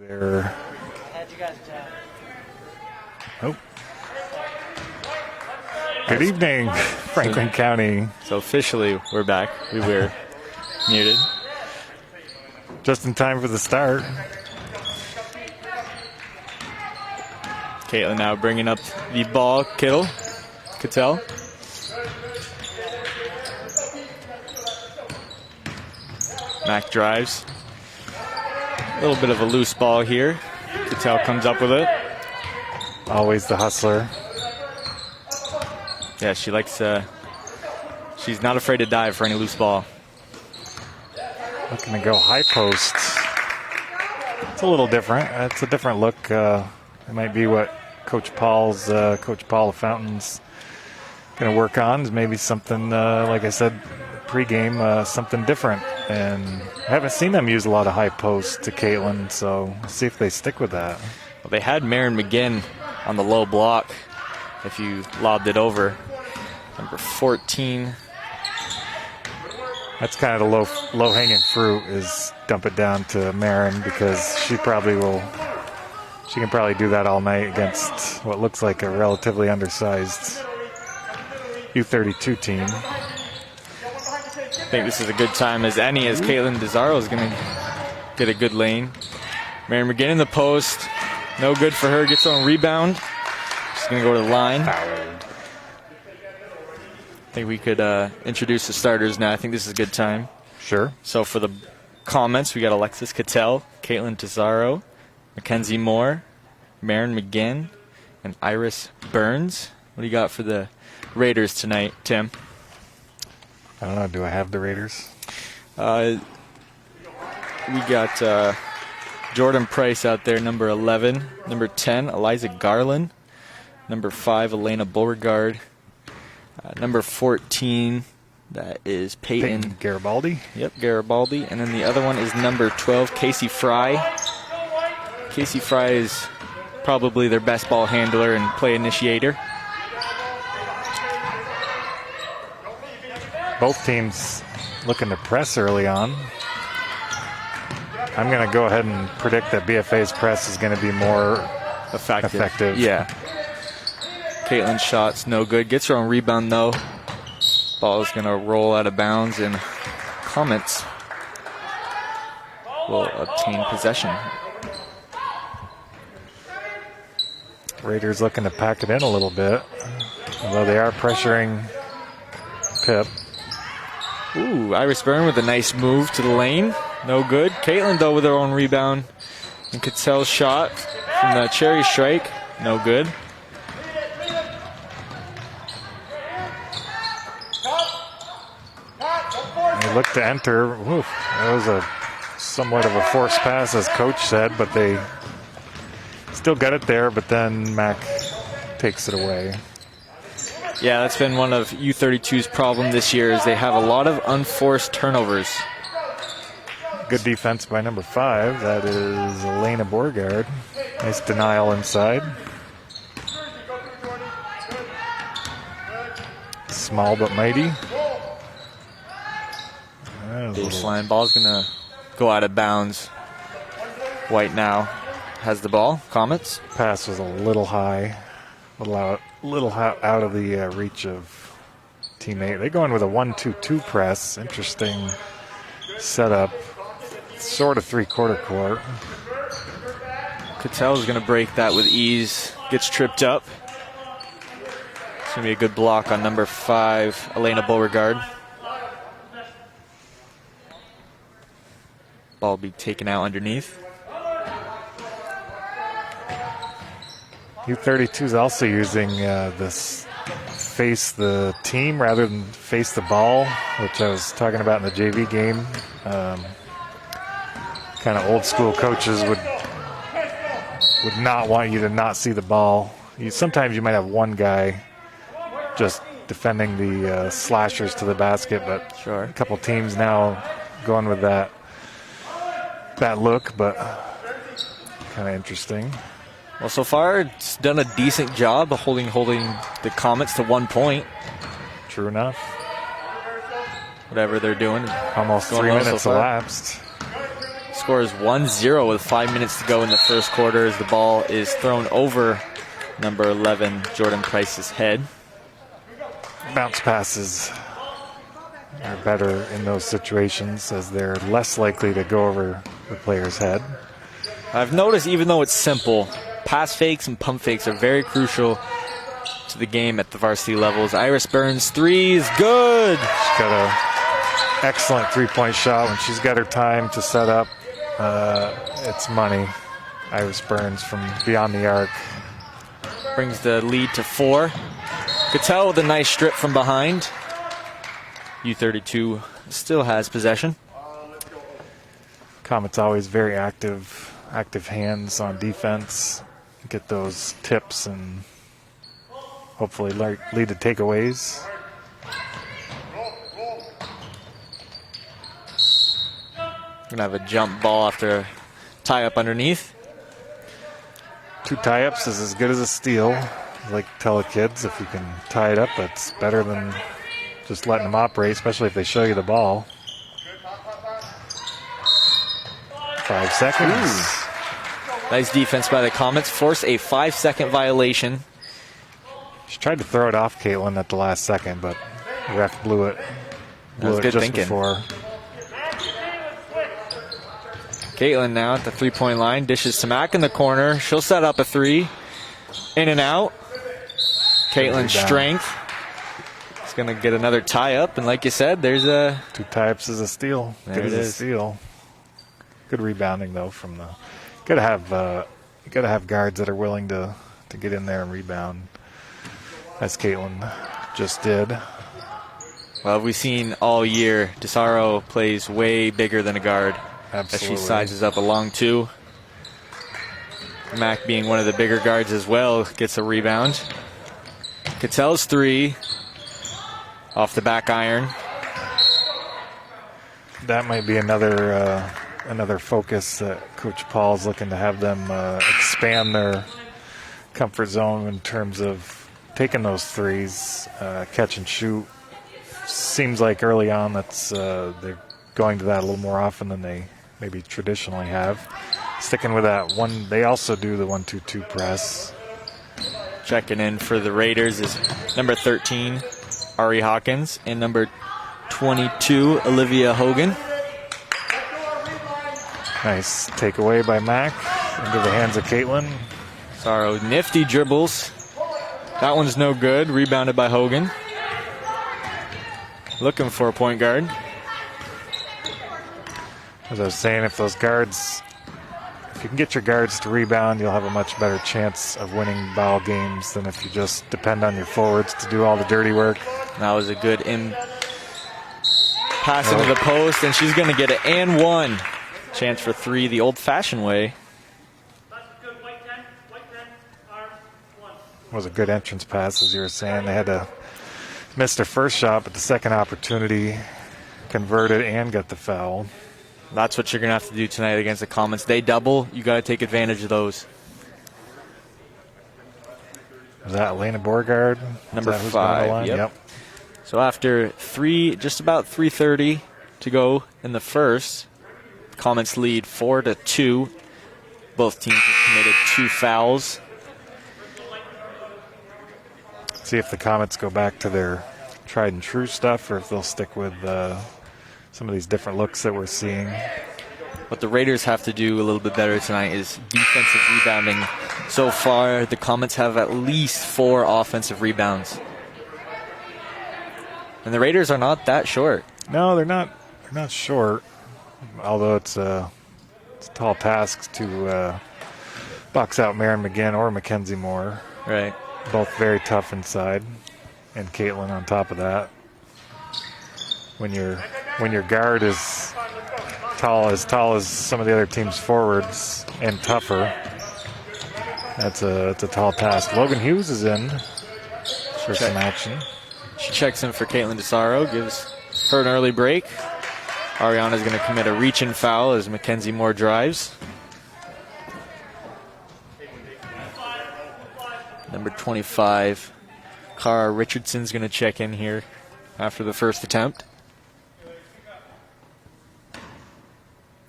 There. Oh. Good evening, Franklin County. So officially, we're back. We were muted. Just in time for the start. Caitlin now bringing up the ball. Cattell. Mac drives. A little bit of a loose ball here. Cattell comes up with it. Always the hustler. Yeah, she likes, she's not afraid to dive for any loose ball. Looking to go high post. It's a little different. It's a different look. It might be what Coach Paul of Fountain's going to work on. Is maybe something, like I said, pregame, something different. And I haven't seen them use a lot of high post to Caitlin, so we'll see if they stick with that. Well, they had Marin McGinn on the low block if you lobbed it over. Number 14. That's kind of the low-hanging fruit, is dump it down to Marin, because she can probably do that all night against what looks like a relatively undersized U32 team. I think this is a good time as any, as Caitlin Desaro is going to get a good lane. Marin McGinn in the post. No good for her. Gets her own rebound. She's going to go to the line. I think we could introduce the starters now. I think this is a good time. Sure. So for the Comets, we got Alexis Cattell, Caitlin Desaro, Mackenzie Moore, Marin McGinn, and Iris Burns. What do you got for the Raiders tonight, Tim? I don't know. Do I have the Raiders? We got Jordan Price out there, number 11. Number 10, Eliza Garland. Number 5, Elena Beauregard. Number 14, that is Peyton Garibaldi. Yep, Garibaldi. And then the other one is number 12, Casey Fry. Casey Fry is probably their best ball handler and play initiator. Both teams looking to press early on. I'm going to go ahead and predict that BFA's press is going to be more effective. Yeah. Caitlin's shot's no good. Gets her own rebound, though. Ball is going to roll out of bounds, and Comets will obtain possession. Raiders looking to pack it in a little bit, although they are pressuring Pip. Ooh, Iris Byrne with a nice move to the lane. No good. Caitlin, though, with her own rebound. And Cattell's shot from the cherry strike. No good. They look to enter. Oof, that was a somewhat of a forced pass, as Coach said, but they still got it there, but then Mac takes it away. Yeah, that's been one of U32's problem this year, is they have a lot of unforced turnovers. Good defense by number 5. That is Elena Beauregard. Nice denial inside. Small but mighty. Baseline ball's going to go out of bounds. White now has the ball. Comets. Pass was a little high. Little out of the reach of teammate. They go in with a 1-2-2 press. Interesting setup. Sort of three-quarter court. Cattell is going to break that with ease. Gets tripped up. It's going to be a good block on number 5, Elena Beauregard. Ball will be taken out underneath. U32 is also using this face the team rather than face the ball, which I was talking about in the JV game. Kind of old school coaches would not want you to not see the ball. Sometimes you might have one guy just defending the slashers to the basket, but sure, a couple teams now going with that look, but kind of interesting. Well, so far it's done a decent job of holding the Comets to 1 point. True enough. Whatever they're doing. Almost 3 minutes elapsed. score is 1-0 with 5 minutes to go in the first quarter as the ball is thrown over number 11, Jordan Price's head. Bounce passes are better in those situations as they're less likely to go over the player's head. I've noticed, even though it's simple, pass fakes and pump fakes are very crucial to the game at the varsity levels. Iris Burns' three is good. She's got an excellent three-point shot when she's got her time to set up. It's money. Iris Burns from beyond the arc. Brings the lead to 4. Cattell with a nice strip from behind. U32 still has possession. Comets always very active hands on defense. Get those tips and hopefully lead to takeaways. Gonna have a jump ball after a tie up underneath. 2 tie-ups is as good as a steal. I like to tell the kids, if you can tie it up, it's better than just letting them operate, especially if they show you the ball. 5 seconds. Ooh. Nice defense by the Comets. Force a 5-second violation. She tried to throw it off Caitlin at the last second, but the ref blew it. That was good just thinking. Before. Caitlin now at the three-point line. Dishes to Mack in the corner. She'll set up a 3. In and out. Caitlin's strength. It's going to get another tie-up. And like you said, there's a... 2 tie-ups is a steal. There Good it as a is. steal. Good rebounding, though, from the... You gotta have guards that are willing to get in there and rebound, as Caitlin just did. Well, we've seen all year, DeSaro plays way bigger than a guard. Absolutely. As she sizes up a long 2. Mack being one of the bigger guards as well, gets a rebound. Cattell's 3. Off the back iron. That might be another focus that Coach Paul's looking to have them expand their comfort zone in terms of taking those threes, catch and shoot. Seems like early on they're going to that a little more often than they maybe traditionally have. Sticking with that one, they also do the 1-2-2 press. Checking in for the Raiders is number 13, Ari Hawkins, and number 22, Olivia Hogan. Nice takeaway by Mack into the hands of Caitlin. Sorrow, nifty dribbles. That one's no good. Rebounded by Hogan. Looking for a point guard. As I was saying, if you can get your guards to rebound, you'll have a much better chance of winning ball games than if you just depend on your forwards to do all the dirty work. That was a good pass into the post, and she's going to get it and 1. Chance for 3 the old-fashioned way. It was a good entrance pass, as you were saying. They had to miss their first shot, but the second opportunity converted and got the foul. That's what you're going to have to do tonight against the Comets. They double. You got to take advantage of those. Was that Elena Borgard? Number 5. Yep. So after just about 3:30 to go in the first, Comets lead 4-2. Both teams have committed 2 fouls. See if the Comets go back to their tried and true stuff, or if they'll stick with some of these different looks that we're seeing. What the Raiders have to do a little bit better tonight is defensive rebounding. So far, the Comets have at least 4 offensive rebounds. And the Raiders are not that short. No, they're not. They're not short. Although it's a tall task to box out Maren McGinn or Mackenzie Moore. Right. Both very tough inside, and Caitlin on top of that. When your guard is tall as some of the other team's forwards and tougher, that's a tall task. Logan Hughes is in for some action. She checks in for Caitlin DeSaro, gives her an early break. Ariana's going to commit a reach-in foul as Mackenzie Moore drives. Number 25, Cara Richardson's going to check in here after the first attempt.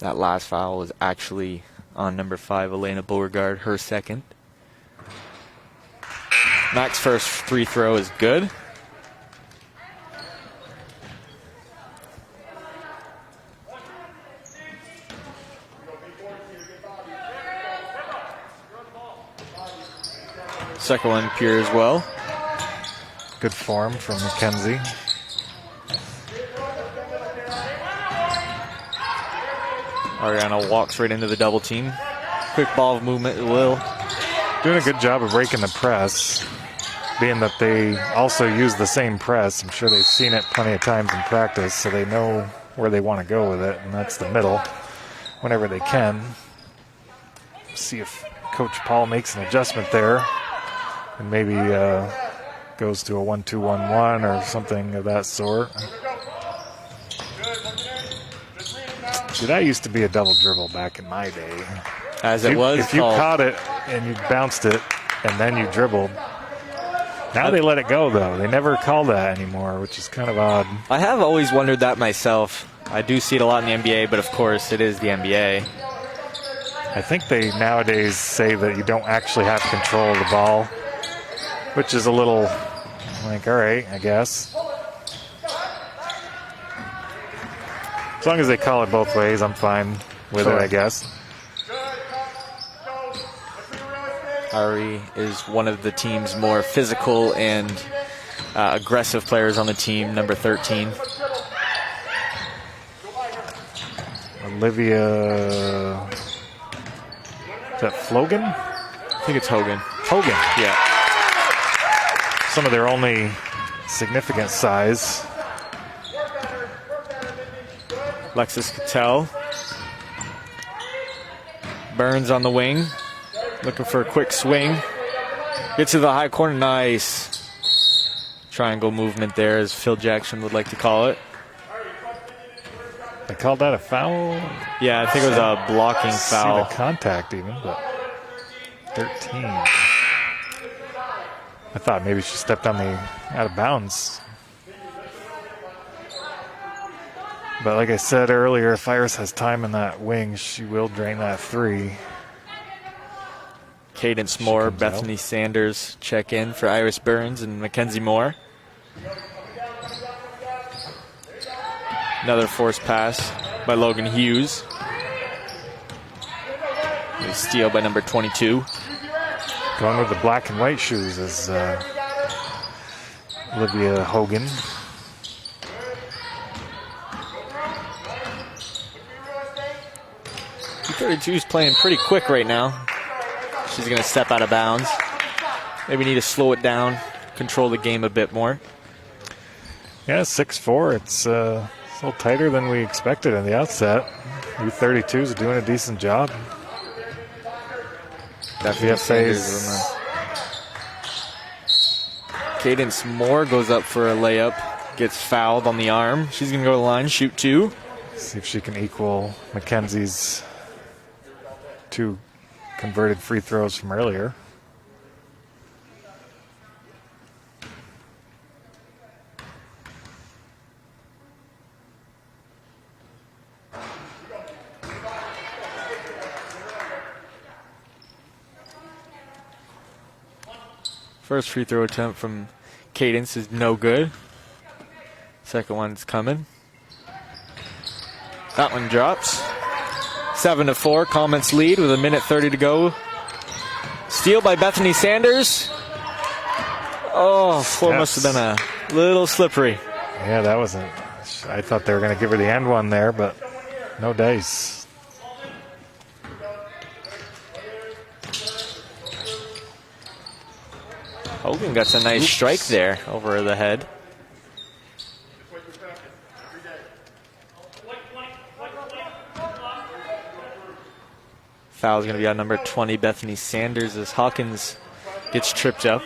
That last foul was actually on number 5, Elena Beauregard, her second. Mac's first free throw is good. Second one pure as well. Good form from Mackenzie. Ariana walks right into the double team. Quick ball movement at will. Doing a good job of breaking the press, being that they also use the same press. I'm sure they've seen it plenty of times in practice, so they know where they want to go with it, and that's the middle whenever they can. See if Coach Paul makes an adjustment there and maybe goes to a 1-2-1-1 or something of that sort. See, that used to be a double dribble back in my day. As it was if you caught it and you bounced it and then you dribbled. Now they let it go, though. They never call that anymore, which is kind of odd. I have always wondered that myself. I do see it a lot in the NBA, but of course it is the NBA. I think they nowadays say that you don't actually have control of the ball, which is a little like, all right, I guess. As long as they call it both ways, I'm fine with it, I guess. Ari is one of the team's more physical and aggressive players on the team, number 13. Olivia, is that Flogan? I think it's Hogan. Hogan. Yeah. Some of their only significant size. Alexis Cattell. Burns on the wing. Looking for a quick swing. Gets to the high corner. Nice. Triangle movement there, as Phil Jackson would like to call it. They called that a foul? Yeah, I think it was a blocking foul. See the contact even, but 13. I thought maybe she stepped on the out of bounds. But like I said earlier, if Iris has time in that wing, she will drain that three. Cadence Moore, Bethany Sanders check in for Iris Burns and Mackenzie Moore. Another forced pass by Logan Hughes. A steal by number 22. Going with the black and white shoes is Olivia Hogan. U32 is playing pretty quick right now. She's going to step out of bounds. Maybe need to slow it down, control the game a bit more. Yeah, 6'4". It's a little tighter than we expected in the outset. U32 is doing a decent job. BFA's. Cadence Moore goes up for a layup, gets fouled on the arm. She's going to go to the line, shoot two. See if she can equal Mackenzie's 2 converted free throws from earlier. First free throw attempt from Cadence is no good. Second one's coming. That one drops. 7-4, Comets lead with 1:30 to go. Steal by Bethany Sanders. Oh, floor must have been a little slippery. Yeah, that wasn't. I thought they were going to give her the end one there, but no dice. Hogan got a nice strike there over the head. Foul is going to be on number 20, Bethany Sanders, as Hawkins gets tripped up.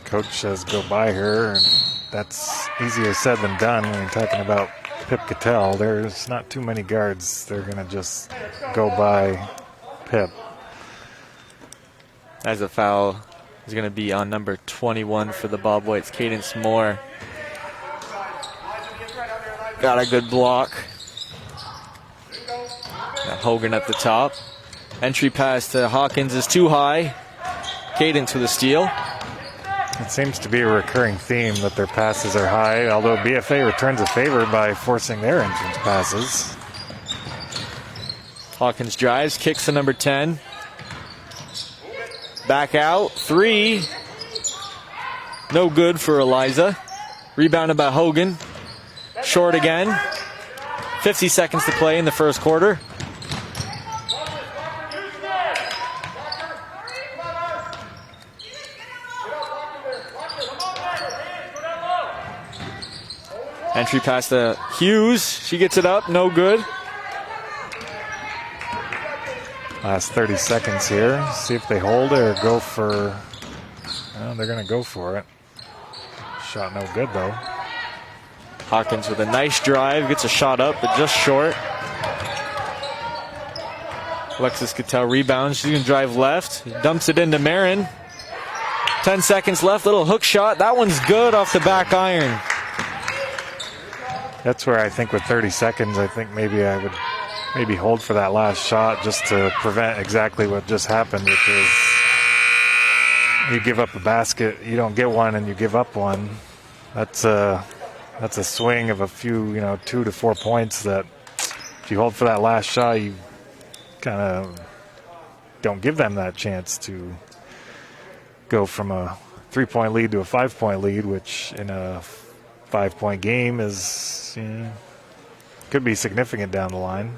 Coach says go by her, and that's easier said than done when you're talking about Pip Cattell. There's not too many guards. They're going to just go by Pip. As a foul is going to be on number 21 for the Bob Whites, Cadence Moore. Got a good block. Got Hogan at the top. Entry pass to Hawkins is too high. Cadence with a steal. It seems to be a recurring theme that their passes are high, although BFA returns a favor by forcing their entrance passes. Hawkins drives, kicks to number 10. Back out, 3. No good for Eliza. Rebounded by Hogan. Short again. 50 seconds to play in the first quarter. Entry pass to Hughes. She gets it up, no good. Last 30 seconds here. See if they hold it or go for... Well, they're going to go for it. Shot no good, though. Hawkins with a nice drive. Gets a shot up, but just short. Alexis Cattell rebounds. She's going to drive left. Dumps it into Marin. 10 seconds left. Little hook shot. That one's good off the back iron. That's where I think with 30 seconds, I think maybe I would maybe hold for that last shot just to prevent exactly what just happened, which is you give up a basket, you don't get one, and you give up one. That's a swing of a few, 2 to 4 points that if you hold for that last shot, you kind of don't give them that chance to go from a 3-point lead to a 5-point lead, which in a 5-point game is could be significant down the line.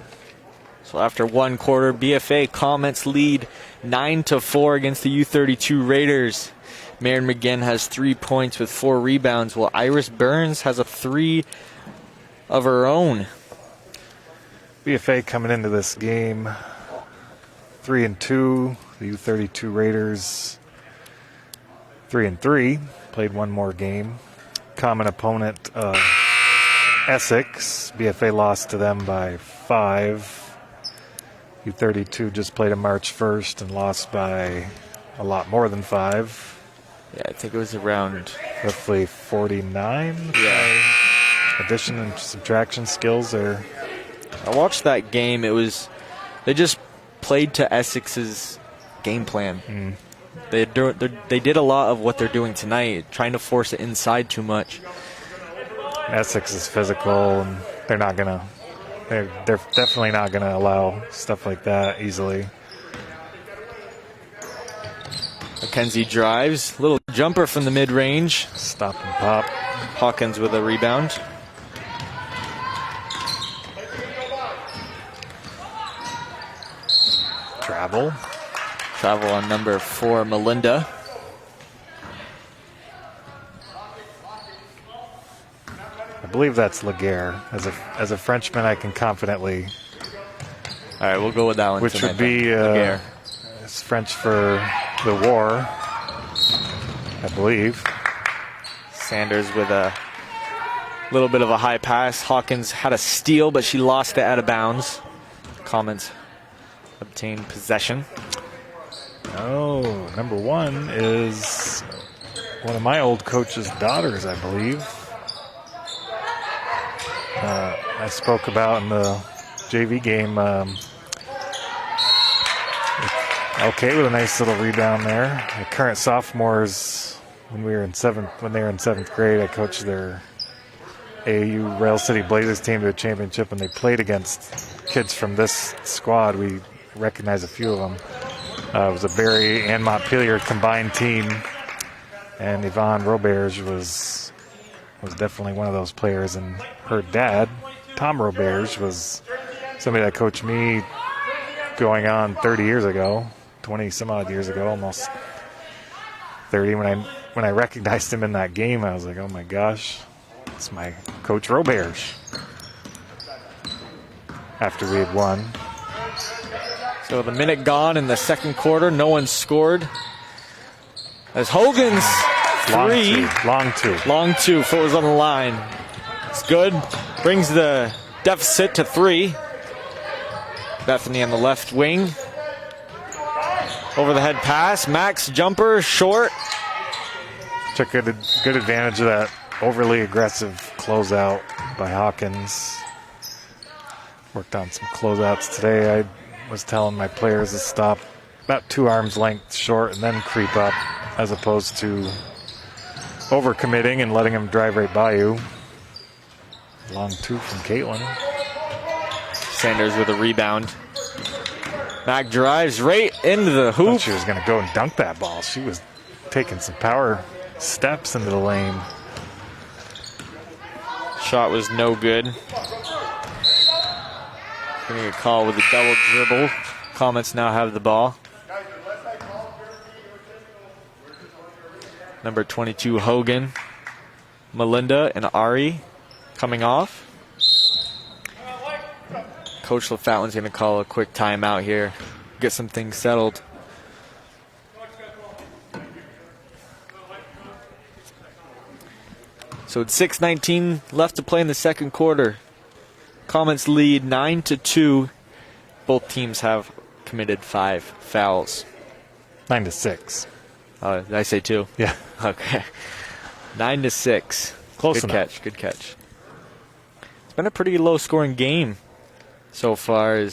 So after one quarter, BFA Comets lead 9-4 against the U32 Raiders. Marin McGinn has 3 points with 4 rebounds, while Iris Burns has a 3 of her own. BFA coming into this game 3-2. The U32 Raiders 3-3. Played one more game. Common opponent Essex. BFA lost to them by 5. U32 just played a March 1st and lost by a lot more than 5. Yeah, I think it was around roughly 49. Yeah. Addition and subtraction skills are. I watched that game. They just played to Essex's game plan. They did a lot of what they're doing tonight, trying to force it inside too much. Essex is physical, and they're definitely not gonna allow stuff like that easily. McKenzie drives, little jumper from the mid-range. Stop and pop. Hawkins with a rebound. Travel on number 4, Melinda. I believe that's Laguerre. As a Frenchman, I can confidently. All right, we'll go with that one. Which would be it's French for the war, I believe. Sanders with a little bit of a high pass. Hawkins had a steal, but she lost it out of bounds. Comets obtained possession. Oh, number 1 is one of my old coach's daughters, I believe. I spoke about in the JV game. Okay, with a nice little rebound there. The current sophomores, when they were in 7th grade, I coached their AAU Rail City Blazers team to a championship, and they played against kids from this squad. We recognize a few of them. It was a Barry and Montpelier combined team, and Yvonne Roberge was definitely one of those players. And her dad, Tom Roberge, was somebody that coached me going on 30 years ago, 20 some odd years ago, almost 30. When I recognized him in that game, I was like, oh my gosh, it's my coach Roberge. After we had won. So the minute gone in the second quarter, no one scored. As Hogan's 3. Long two. Foot was on the line. It's good. Brings the deficit to 3. Bethany on the left wing. Over the head pass. Max jumper, short. Took good advantage of that overly aggressive closeout by Hawkins. Worked on some closeouts today. I was telling my players to stop about 2 arms length short and then creep up, as opposed to overcommitting and letting them drive right by you. Long 2 from Caitlin. Sanders with a rebound. Mac drives right into the hoop. I thought she was going to go and dunk that ball. She was taking some power steps into the lane. Shot was no good. Getting a call with a double dribble. Comets now have the ball. Number 22, Hogan, Melinda, and Ari coming off. Coach LaFountain's going to call a quick timeout here, get some things settled. So it's 6:19 left to play in the second quarter. Comets lead 9-2. Both teams have committed 5 fouls. 9-6. Did I say 2? Yeah. Okay. 9-6. Close Good enough. catch. Good catch. It's been a pretty low-scoring game so far.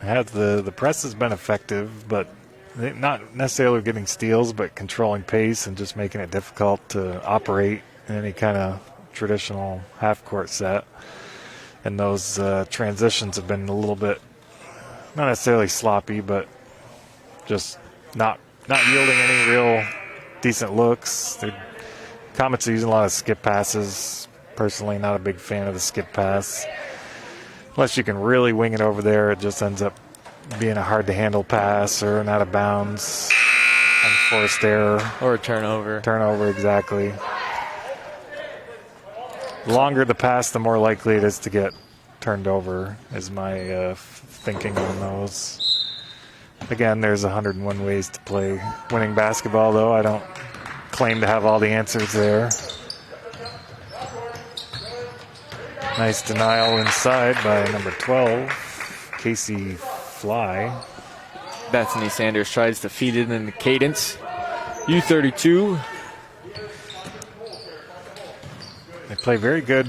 The press has been effective, but not necessarily getting steals, but controlling pace and just making it difficult to operate in any kind of traditional half-court set. And those transitions have been a little bit, not necessarily sloppy, but just not yielding any real decent looks. The Comets are using a lot of skip passes. Personally, not a big fan of the skip pass. Unless you can really wing it over there, it just ends up being a hard-to-handle pass or an out-of-bounds, unforced error. Or a turnover. Turnover, exactly. The longer the pass, the more likely it is to get turned over, is my thinking on those. Again, there's 101 ways to play winning basketball, though. I don't claim to have all the answers there. Nice denial inside by number 12, Casey Fly. Bethany Sanders tries to feed it into Cadence. U32. They play very good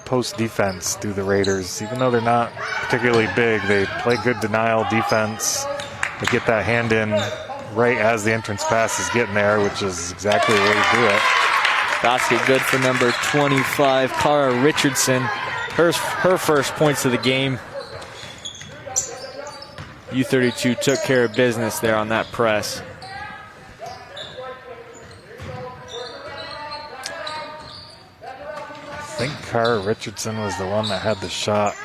post defense, do the Raiders. Even though they're not particularly big, they play good denial defense. They get that hand in right as the entrance pass is getting there, which is exactly the way to do it. Basket good for number 25, Cara Richardson. Her first points of the game. U32 took care of business there on that press. I think Cara Richardson was the one that had the shot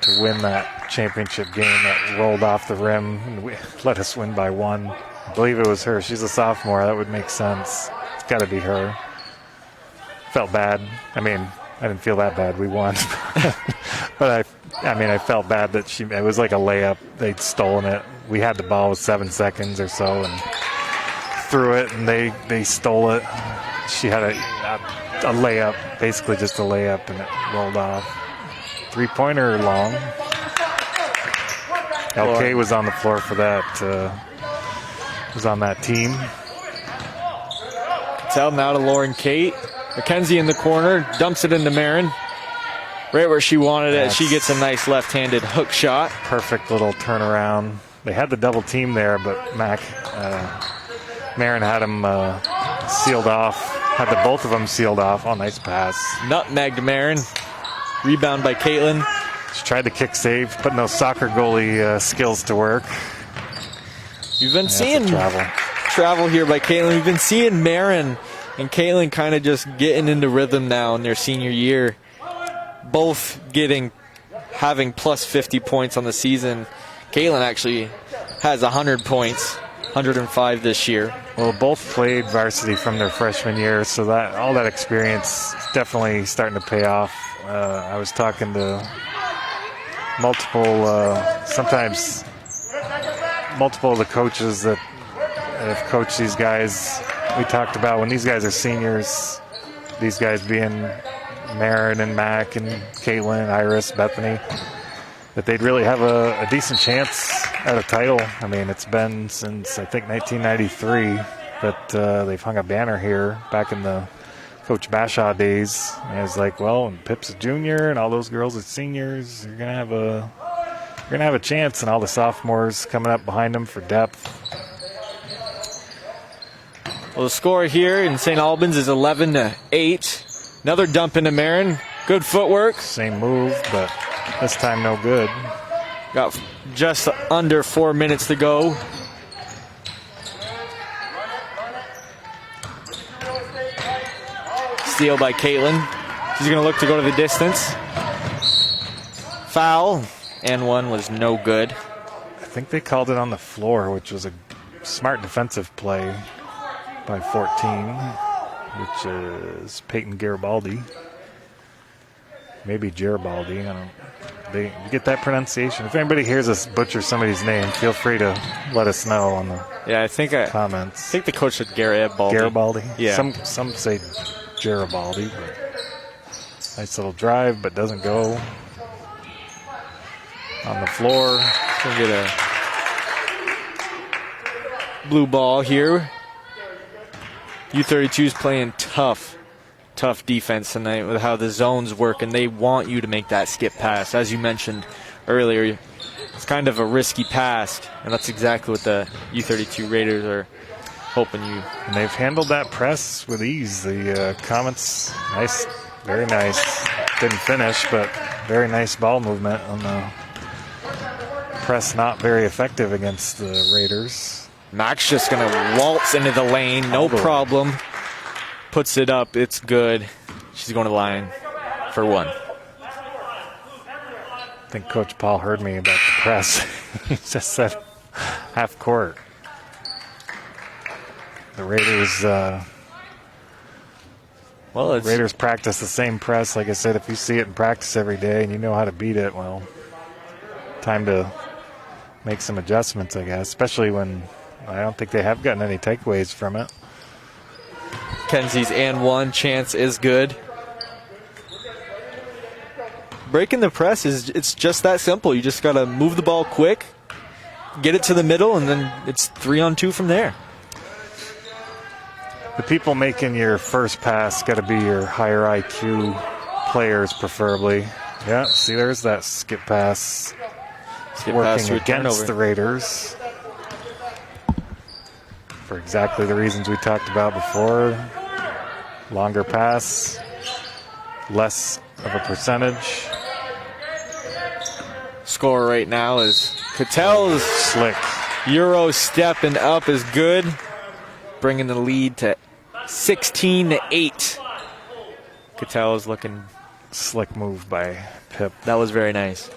to win that championship game that rolled off the rim and let us win by 1. I believe it was her. She's a sophomore. That would make sense. It's got to be her. Felt bad. I mean, I didn't feel that bad. We won. But I felt bad that it was like a layup. They'd stolen it. We had the ball with 7 seconds or so and threw it, and they stole it. She had a layup, basically just a layup, and it rolled off. 3-pointer long. LK was on the floor for that. Was on that team. It's out now to Lauren Kate. McKenzie in the corner, dumps it into Marin. Right where she wanted it. She gets a nice left-handed hook shot. Perfect little turnaround. They had the double team there, but Marin had them sealed off. Had the both of them sealed off. Oh, nice pass. Nutmeg to Marin. Rebound by Caitlin. She tried to kick save, putting those soccer goalie skills to work. You've been seeing travel here by Caitlin. We've been seeing Marin and Caitlin kind of just getting into rhythm now in their senior year. Both having plus 50 points on the season. Caitlin actually has 100 points, 105 this year. Well, both played varsity from their freshman year, so that all that experience is definitely starting to pay off. I was talking to multiple of the coaches that have coached these guys. We talked about when these guys are seniors, these guys being Marin and Mac and Caitlin, Iris, Bethany, that they'd really have a decent chance at a title. I mean, it's been since, I think, 1993 that they've hung a banner here back in the Coach Bashaw days. And it's like, well, when Pip's a junior and all those girls are seniors, you're gonna have a chance, and all the sophomores coming up behind them for depth. Well, the score here in St. Albans is 11-8. Another dump into Marin. Good footwork. Same move, but this time no good. Got just under 4 minutes to go. Steal by Caitlin. She's going to look to go to the distance. Foul, and one was no good. I think they called it on the floor, which was a smart defensive play by 14, which is Peyton Garibaldi. Maybe Garibaldi. I don't. You get that pronunciation. If anybody hears us butcher somebody's name, feel free to let us know on the comments. I think the coach said Garibaldi. Garibaldi? Yeah. Some say Garibaldi, but nice little drive, but doesn't go on the floor. Gonna get a blue ball here. U32 is playing tough defense tonight with how the zones work, and they want you to make that skip pass. As you mentioned earlier, it's kind of a risky pass, and that's exactly what the U32 Raiders are hoping you. And they've handled that press with ease. The Comets, nice, very nice. Didn't finish, but very nice ball movement on the press. Not very effective against the Raiders. Max just going to waltz into the lane, no problem. Puts it up, it's good. She's going to the line for one. I think Coach Paul heard me about the press. He just said half court. The Raiders, Raiders practice the same press. Like I said, if you see it in practice every day and you know how to beat it, well, time to make some adjustments, I guess, especially when I don't think they have gotten any takeaways from it. Kenzie's and one chance is good. Breaking the press it's just that simple. You just got to move the ball quick, get it to the middle, and then it's 3-on-2 from there. The people making your first pass got to be your higher IQ players, preferably. Yeah, see, there's that skip pass. Working against the Raiders for exactly the reasons we talked about before. Longer pass, less of a percentage. Score right now is Cattell's slick. Euro stepping up is good, bringing the lead to 16-8. Cattell is looking slick move by Pip. That was very nice.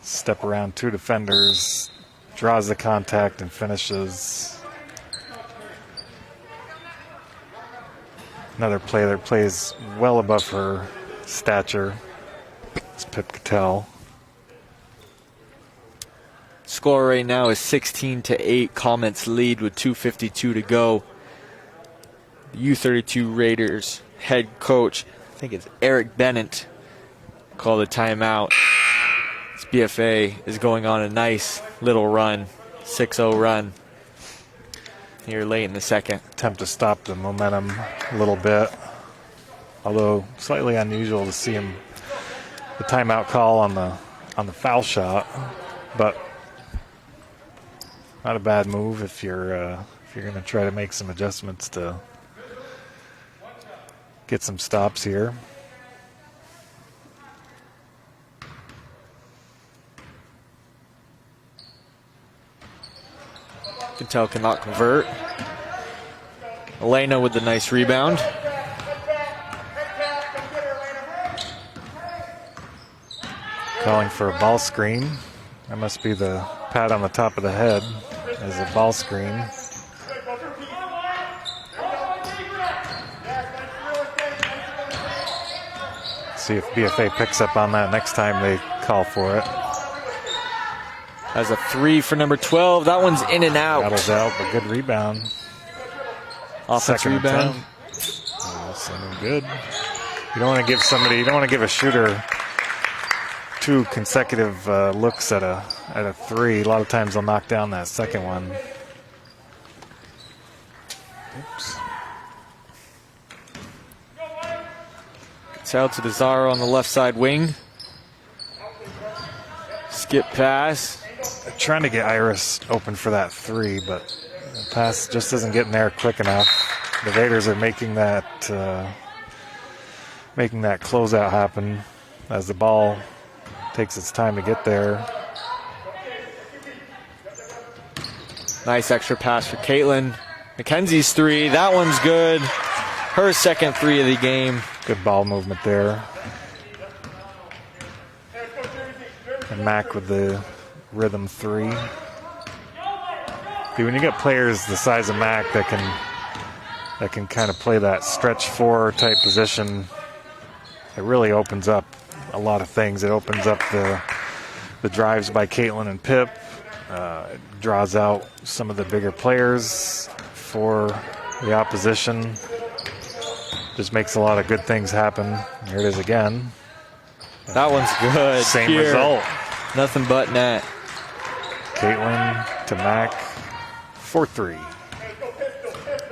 Step around two defenders, draws the contact and finishes. Another player that plays well above her stature. It's Pip Cattell. Score right now is 16-8. Comets lead with 2:52 to go. U32 Raiders head coach, I think it's Eric Bennett, called a timeout. This BFA is going on a nice little run, 6-0 run here late in the second. Attempt to stop the momentum a little bit, although slightly unusual to see him the timeout call on the foul shot, but not a bad move if you're going to try to make some adjustments to get some stops here. Cattell cannot convert. Elena with the nice rebound. Calling for a ball screen. That must be the pat on the top of the head as a ball screen. See if BFA picks up on that next time they call for it. As a three for number 12. That one's in and out. Rattles out, but good rebound. Offensive rebound. So no good. You don't want to give a shooter 2 consecutive looks at a 3. A lot of times they'll knock down that second one. Oops. It's out to Desaro on the left side wing. Skip pass. They're trying to get Iris open for that 3, but the pass just isn't getting there quick enough. The Raiders are making that closeout happen as the ball takes its time to get there. Nice extra pass for Caitlin. Mackenzie's 3. That one's good. Her second 3 of the game. Good ball movement there. And Mac with the rhythm 3. See, when you get players the size of Mac that can kind of play that stretch 4 type position, it really opens up a lot of things. It opens up the drives by Caitlin and Pip. It draws out some of the bigger players for the opposition. Just makes a lot of good things happen. Here it is again. That one's good. Same Here. result. Nothing but net. Caitlin to Mac for 3.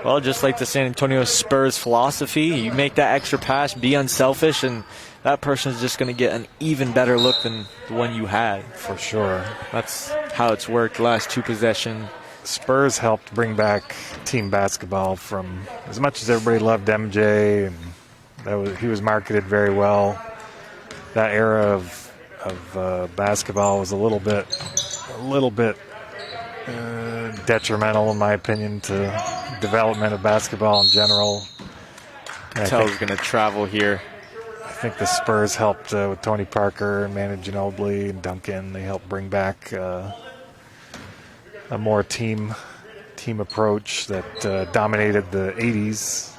Well, just like the San Antonio Spurs philosophy, you make that extra pass, be unselfish, and that person's just going to get an even better look than the one you had. For sure. That's how it's worked the last 2 possessions. Spurs helped bring back team basketball from, as much as everybody loved MJ, and he was marketed very well. That era of basketball was a little bit detrimental, in my opinion, to development of basketball in general. Tell's going to travel here. I think the Spurs helped with Tony Parker and Manu Ginobili and Duncan. They helped bring back a more team approach that dominated the 80s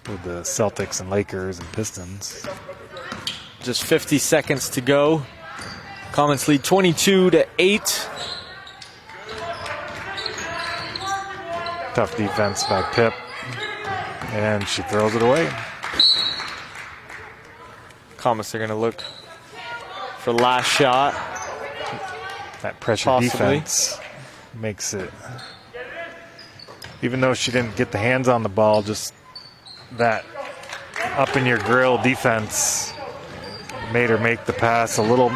with the Celtics and Lakers and Pistons. Just 50 seconds to go. Comets lead 22-8. Tough defense by Pip, and she throws it away. Comets are going to look for last shot. That pressure Possibly. defense makes it, even though she didn't get the hands on the ball, just that up in your grill defense made her make the pass a little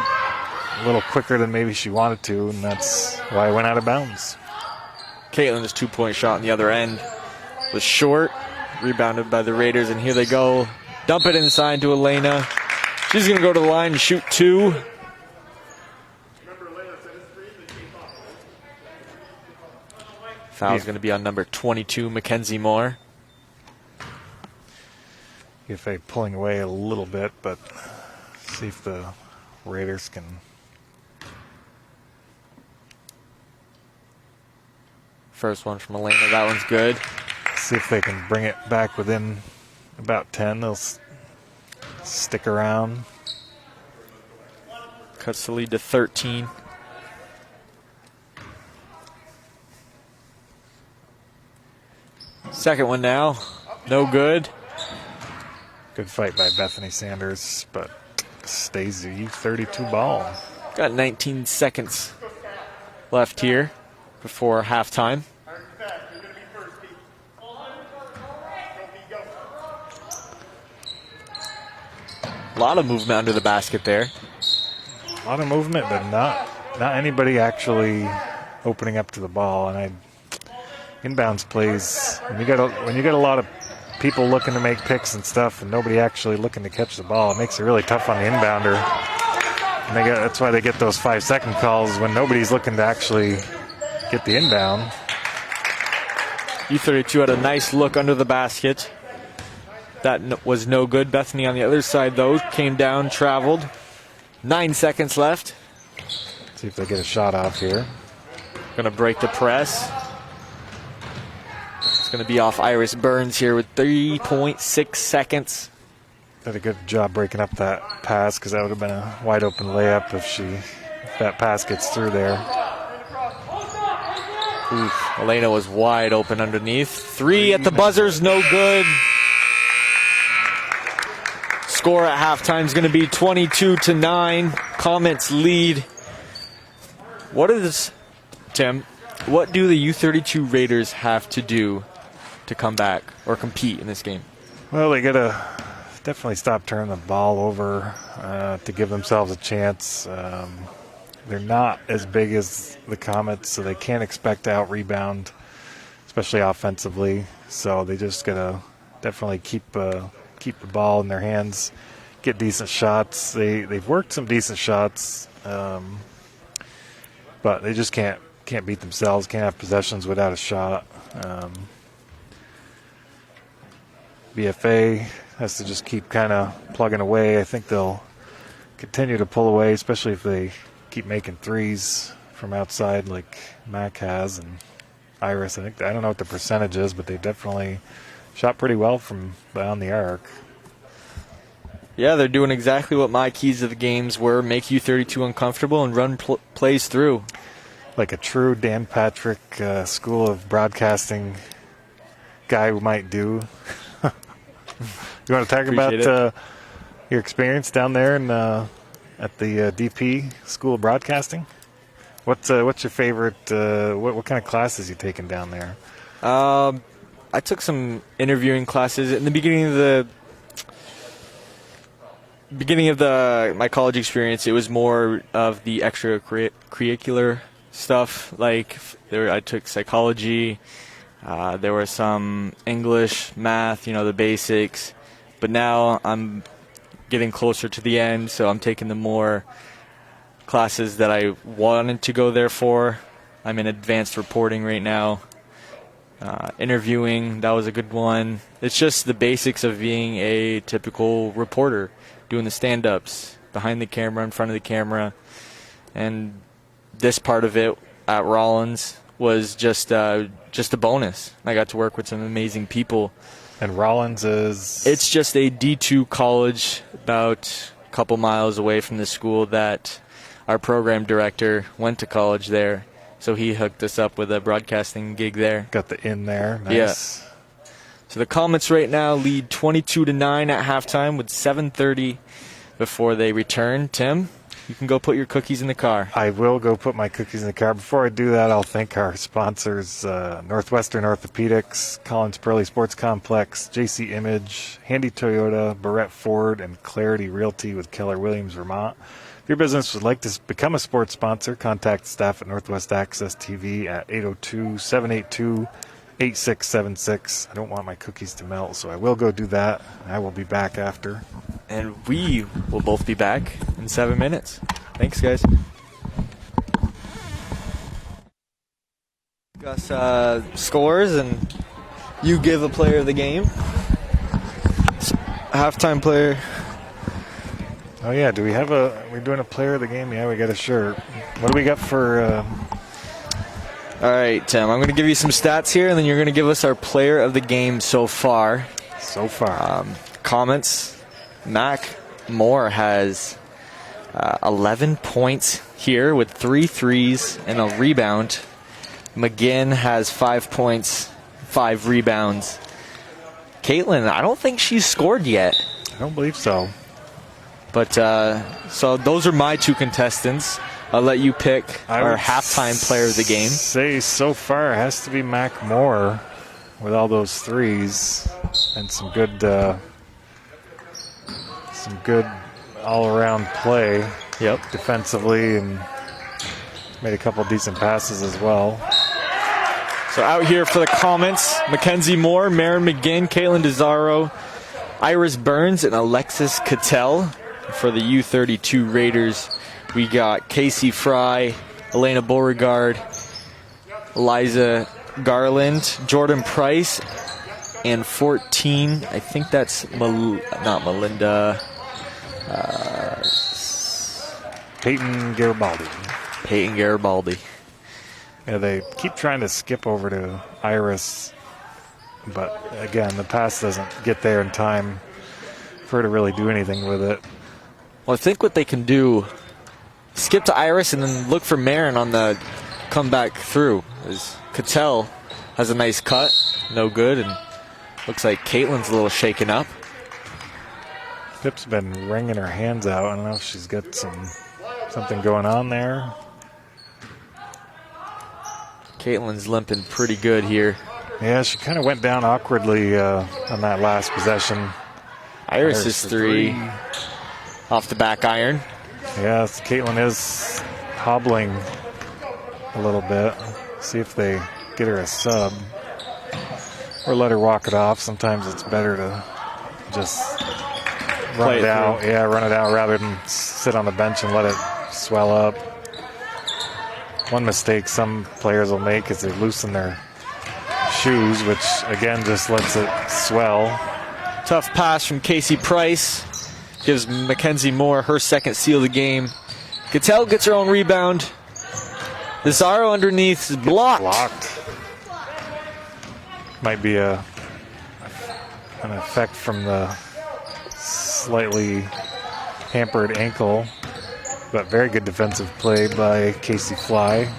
quicker than maybe she wanted to, and that's why it went out of bounds. Caitlin's 2-point shot on the other end was short, rebounded by the Raiders, and here they go. Dump it inside to Elena. She's going to go to the line and shoot 2. Foul's going to be on number 22, Mackenzie Moore. BFA pulling away a little bit, but see if the Raiders can. First one from Elena. That one's good. See if they can bring it back within about 10. They'll stick around. Cuts the lead to 13. Second one now. No good. Good fight by Bethany Sanders, but stays the U32 ball. Got 19 seconds left here before halftime. A lot of movement under the basket there. A lot of movement, but not anybody actually opening up to the ball. And inbounds plays, when you get a lot of people looking to make picks and stuff, and nobody actually looking to catch the ball, it makes it really tough on the inbounder. And that's why they get those 5-second calls when nobody's looking to actually get the inbound. U32 had a nice look under the basket. That was no good. Bethany on the other side, though, came down, traveled. 9 seconds left. See if they get a shot off here. Going to break the press. It's going to be off Iris Burns here with 3.6 seconds. Did a good job breaking up that pass, because that would have been a wide open layup if that pass gets through there. Oof, Elena was wide open underneath. 3 at the buzzer's no good. score at halftime is going to be 22-9. Comets lead. Tim, what do the U32 Raiders have to do to come back or compete in this game? Well, they got to definitely stop turning the ball over to give themselves a chance. They're not as big as the Comets, so they can't expect to out-rebound, especially offensively. So they just got to definitely keep the ball in their hands, get decent shots. They've worked some decent shots, but they just can't beat themselves, can't have possessions without a shot. BFA has to just keep kind of plugging away. I think they'll continue to pull away, especially if they keep making threes from outside like Mac has and Iris. I don't know what the percentage is, but they definitely shot pretty well from beyond the arc. Yeah, they're doing exactly what my keys of the games were: make U32 uncomfortable and run plays through. Like a true Dan Patrick School of Broadcasting guy might do. You want to talk about your experience down there at the DP School of Broadcasting? What's your favorite? What kind of classes you taking down there? I took some interviewing classes in the beginning of my college experience. It was more of the extracurricular stuff. Like I took psychology. There were some English, math, the basics. But now I'm getting closer to the end, so I'm taking the more classes that I wanted to go there for. I'm in advanced reporting right now. Interviewing, that was a good one. It's just the basics of being a typical reporter, doing the stand-ups, behind the camera, in front of the camera. And this part of it at Rollins was just a bonus. I got to work with some amazing people. And Rollins is? It's just a D2 college about a couple miles away from the school that our program director went to college there. So he hooked us up with a broadcasting gig there. Got the in there. Nice. Yeah. So the Comets right now lead 22-9 at halftime with 7:30 before they return. Tim, you can go put your cookies in the car. I will go put my cookies in the car. Before I do that, I'll thank our sponsors, Northwestern Orthopedics, Collins Pearly Sports Complex, JC Image, Handy Toyota, Barrett Ford, and Clarity Realty with Keller Williams, Vermont. If your business would like to become a sports sponsor, contact staff at Northwest Access TV at 802-782-8676. I don't want my cookies to melt, so I will go do that. I will be back after. And we will both be back in 7 minutes. Thanks, guys. Discuss scores, and you give a player of the game. Halftime player. Oh, yeah. We're doing a player of the game? Yeah, we got a shirt. What do we got for... All right, Tim, I'm going to give you some stats here, and then you're going to give us our player of the game so far. Comets. Mac Moore has 11 points here with 3 threes and a rebound. McGinn has 5 points, 5 rebounds. Caitlin, I don't think she's scored yet. I don't believe so. But so those are my two contestants. I'll let you pick our halftime player of the game. Say so far it has to be Mac Moore with all those threes and some good all-around play. Yep. Defensively, and made a couple decent passes as well. So out here for the Comets, Mackenzie Moore, Maren McGinn, Caitlin Desaro, Iris Burns, and Alexis Cattell. For the U32 Raiders, we got Casey Fry, Elena Beauregard, Eliza Garland, Jordan Price, and 14, I think that's not Melinda. Peyton Garibaldi. Yeah, they keep trying to skip over to Iris, but again, the pass doesn't get there in time for her to really do anything with it. Well, I think what they can do, skip to Iris and then look for Marin on the comeback through. As Cattell has a nice cut, no good, and looks like Caitlin's a little shaken up. Pip's been wringing her hands out. I don't know if she's got something going on there. Caitlin's limping pretty good here. Yeah, she kind of went down awkwardly on that last possession. Iris' three off the back iron. Yes, Caitlin is hobbling a little bit. See if they get her a sub or let her walk it off. Sometimes it's better to just run it out. Yeah, run it out rather than sit on the bench and let it swell up. One mistake some players will make is they loosen their shoes, which again just lets it swell. Tough pass from Casey Price. Gives Mackenzie Moore her second steal of the game. Cattell gets her own rebound. Desaro underneath is blocked. Might be an effect from the slightly hampered ankle, but very good defensive play by Casey Fly.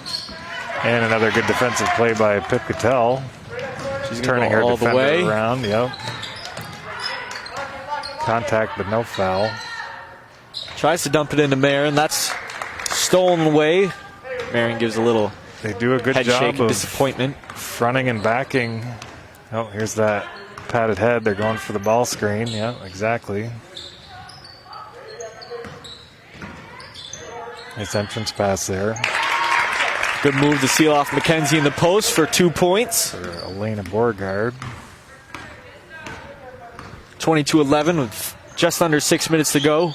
And another good defensive play by Pip Cattell. She's turning her defender around. Yep. Contact, but no foul. Tries to dump it into Marin. That's stolen away. Marin gives a little They do a good head job shake of disappointment. Fronting and backing. Oh, here's that padded head. They're going for the ball screen. Yeah, exactly. Nice entrance pass there. Good move to seal off Mackenzie in the post for 2 points. For Elena Borgard. 22-11 with just under 6 minutes to go.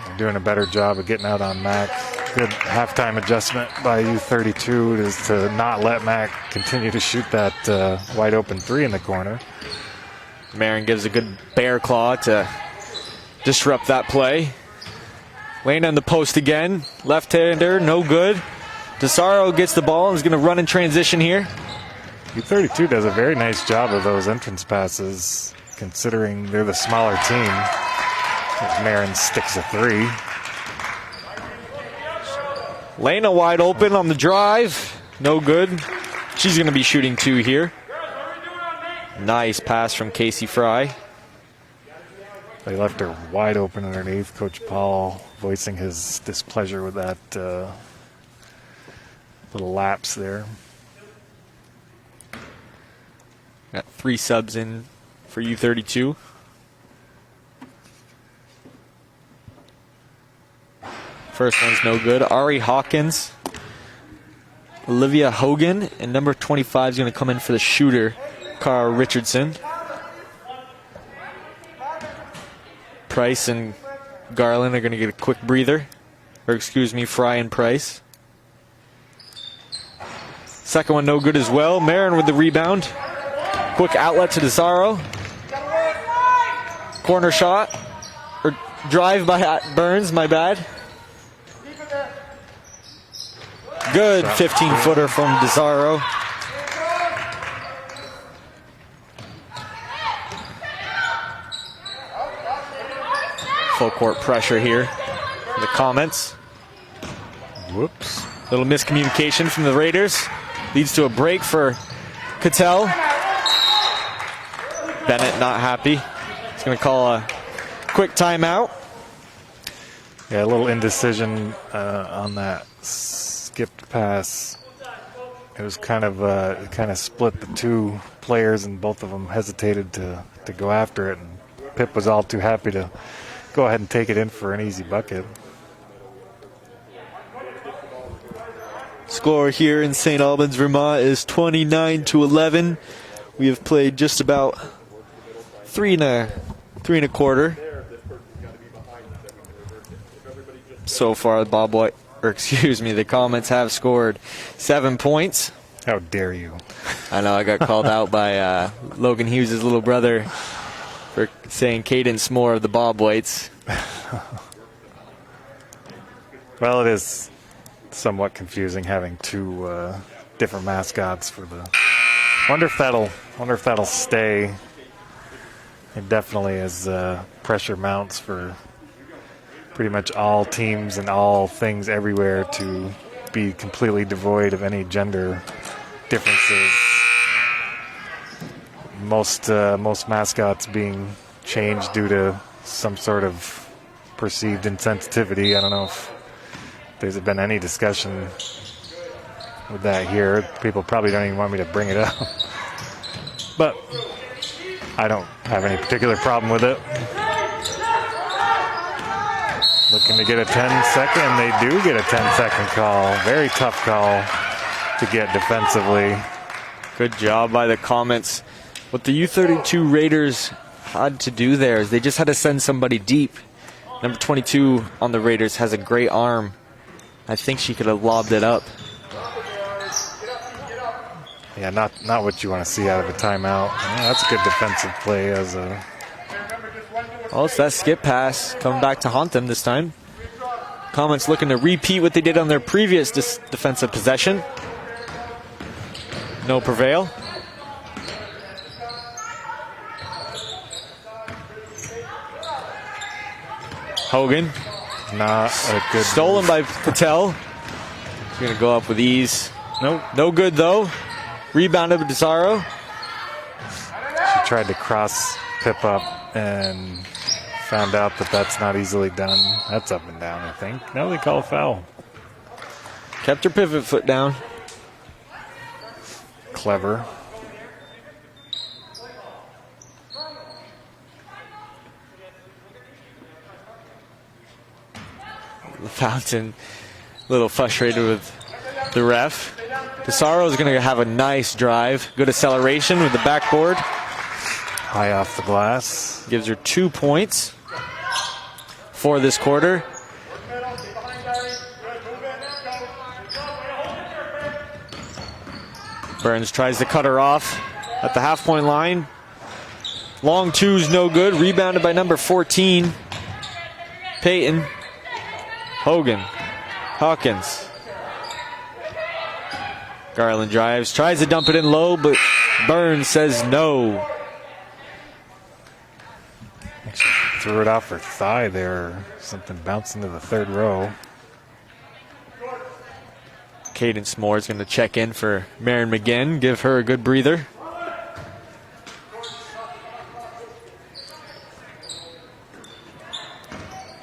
They're doing a better job of getting out on Mac. Good halftime adjustment by U32 is to not let Mac continue to shoot that wide open three in the corner. Marin gives a good bear claw to disrupt that play. Lane on the post again. Left-hander, no good. Desaro gets the ball and is going to run in transition here. U32 does a very nice job of those entrance passes, considering they're the smaller team. As Marin sticks a three. Lena wide open on the drive. No good. She's going to be shooting 2 here. Nice pass from Casey Fry. They left her wide open underneath. Coach Paul voicing his displeasure with that little lapse there. Got 3 subs in for U32. First one's no good. Ari Hawkins, Olivia Hogan, and number 25 is going to come in for the shooter, Cara Richardson. Price and Garland are going to get a quick breather. Or excuse me, Fry and Price. Second one no good as well. Marin with the rebound. Quick outlet to Desaro. Corner shot. Or drive by Burns, my bad. Good 15-footer from Desaro. Full court pressure here for the Comets. Whoops. Little miscommunication from the Raiders. Leads to a break for Cattell. Bennett not happy. He's going to call a quick timeout. Yeah, a little indecision on that skipped pass. It was kind of split the two players, and both of them hesitated to go after it. And Pip was all too happy to go ahead and take it in for an easy bucket. Score here in St. Albans, Vermont is 29-11. We have played just about three and a quarter. So far, the Comets have scored 7 points. How dare you? I know I got called out by Logan Hughes' little brother for saying cadence more of the Bob Whites. Well, it is somewhat confusing having two different mascots for the. Wonder if that'll stay. It definitely is pressure mounts for pretty much all teams and all things everywhere to be completely devoid of any gender differences. most mascots being changed due to some sort of perceived insensitivity. I don't know if there's been any discussion with that here. People probably don't even want me to bring it up. But I don't have any particular problem with it. Looking to get a 10-second, and they do get a 10-second call. Very tough call to get defensively. Good job by the Comets. What the U32 Raiders had to do there is they just had to send somebody deep. Number 22 on the Raiders has a great arm. I think she could have lobbed it up. Yeah, not what you want to see out of a timeout. Yeah, that's a good defensive play as a... Oh, it's that skip pass coming back to haunt them this time. Comets looking to repeat what they did on their previous defensive possession. No prevail. Hogan. Not a good Stolen move. by Patel. He's going to go up with ease. Nope. No good, though. Rebounded by Desaro. She tried to cross Pip up and found out that that's not easily done. That's up and down, I think. No, they call a foul. Kept her pivot foot down. Clever. The Fountain a little frustrated with the ref. Desaro is going to have a nice drive. Good acceleration with the backboard. High off the glass. Gives her 2 points for this quarter. Burns tries to cut her off at the half-point line. Long two's no good. Rebounded by number 14, Peyton. Hogan. Hawkins. Garland drives. Tries to dump it in low, but Burns says no. She threw it off her thigh there. Something bouncing to the third row. Cadence Moore is going to check in for Marion McGinn. Give her a good breather.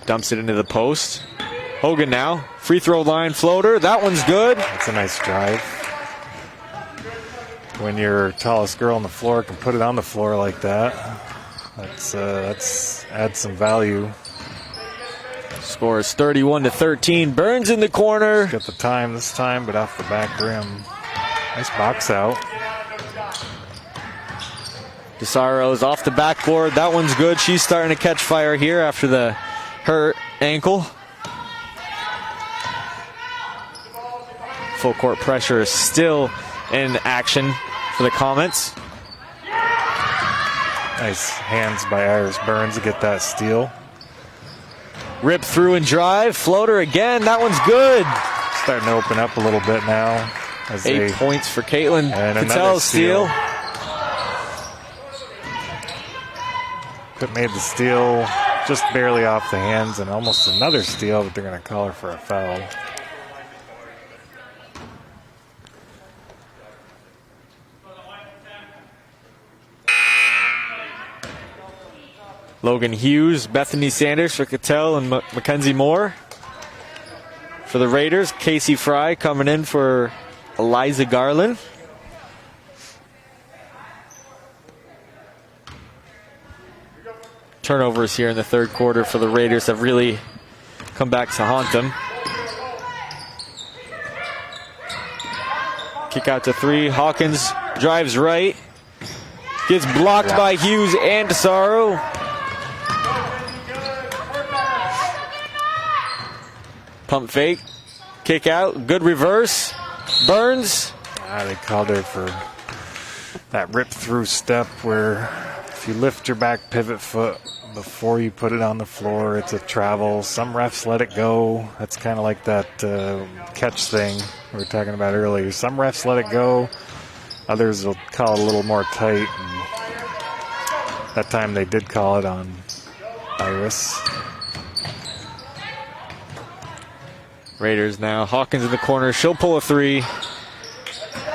Dumps it into the post. Hogan now. Free throw line floater. That one's good. That's a nice drive. When your tallest girl on the floor can put it on the floor like that, that's adds some value. Score is 31-13. Burns in the corner. Got the time this time, but off the back rim. Nice box out. Desaro's off the backboard. That one's good. She's starting to catch fire here after the hurt ankle. Full court pressure is still in action for the Comets. Nice hands by Iris Burns to get that steal. Rip through and drive. Floater again. That one's good. Starting to open up a little bit now. As 8 points for Caitlin. Patel steal. Could made the steal just barely off the hands and almost another steal, but they're going to call her for a foul. Logan Hughes, Bethany Sanders for Cattell and Mackenzie Moore. For the Raiders, Casey Fry coming in for Eliza Garland. Turnovers here in the third quarter for the Raiders have really come back to haunt them. Kick out to three. Hawkins drives right. Gets blocked by Hughes and Desaro. Pump fake. Kick out. Good reverse. Burns. They called her for that rip through step where if you lift your back pivot foot before you put it on the floor, it's a travel. Some refs let it go. That's kind of like that catch thing we were talking about earlier. Some refs let it go. Others will call it a little more tight. And that time they did call it on Iris. Raiders now. Hawkins in the corner. She'll pull a three.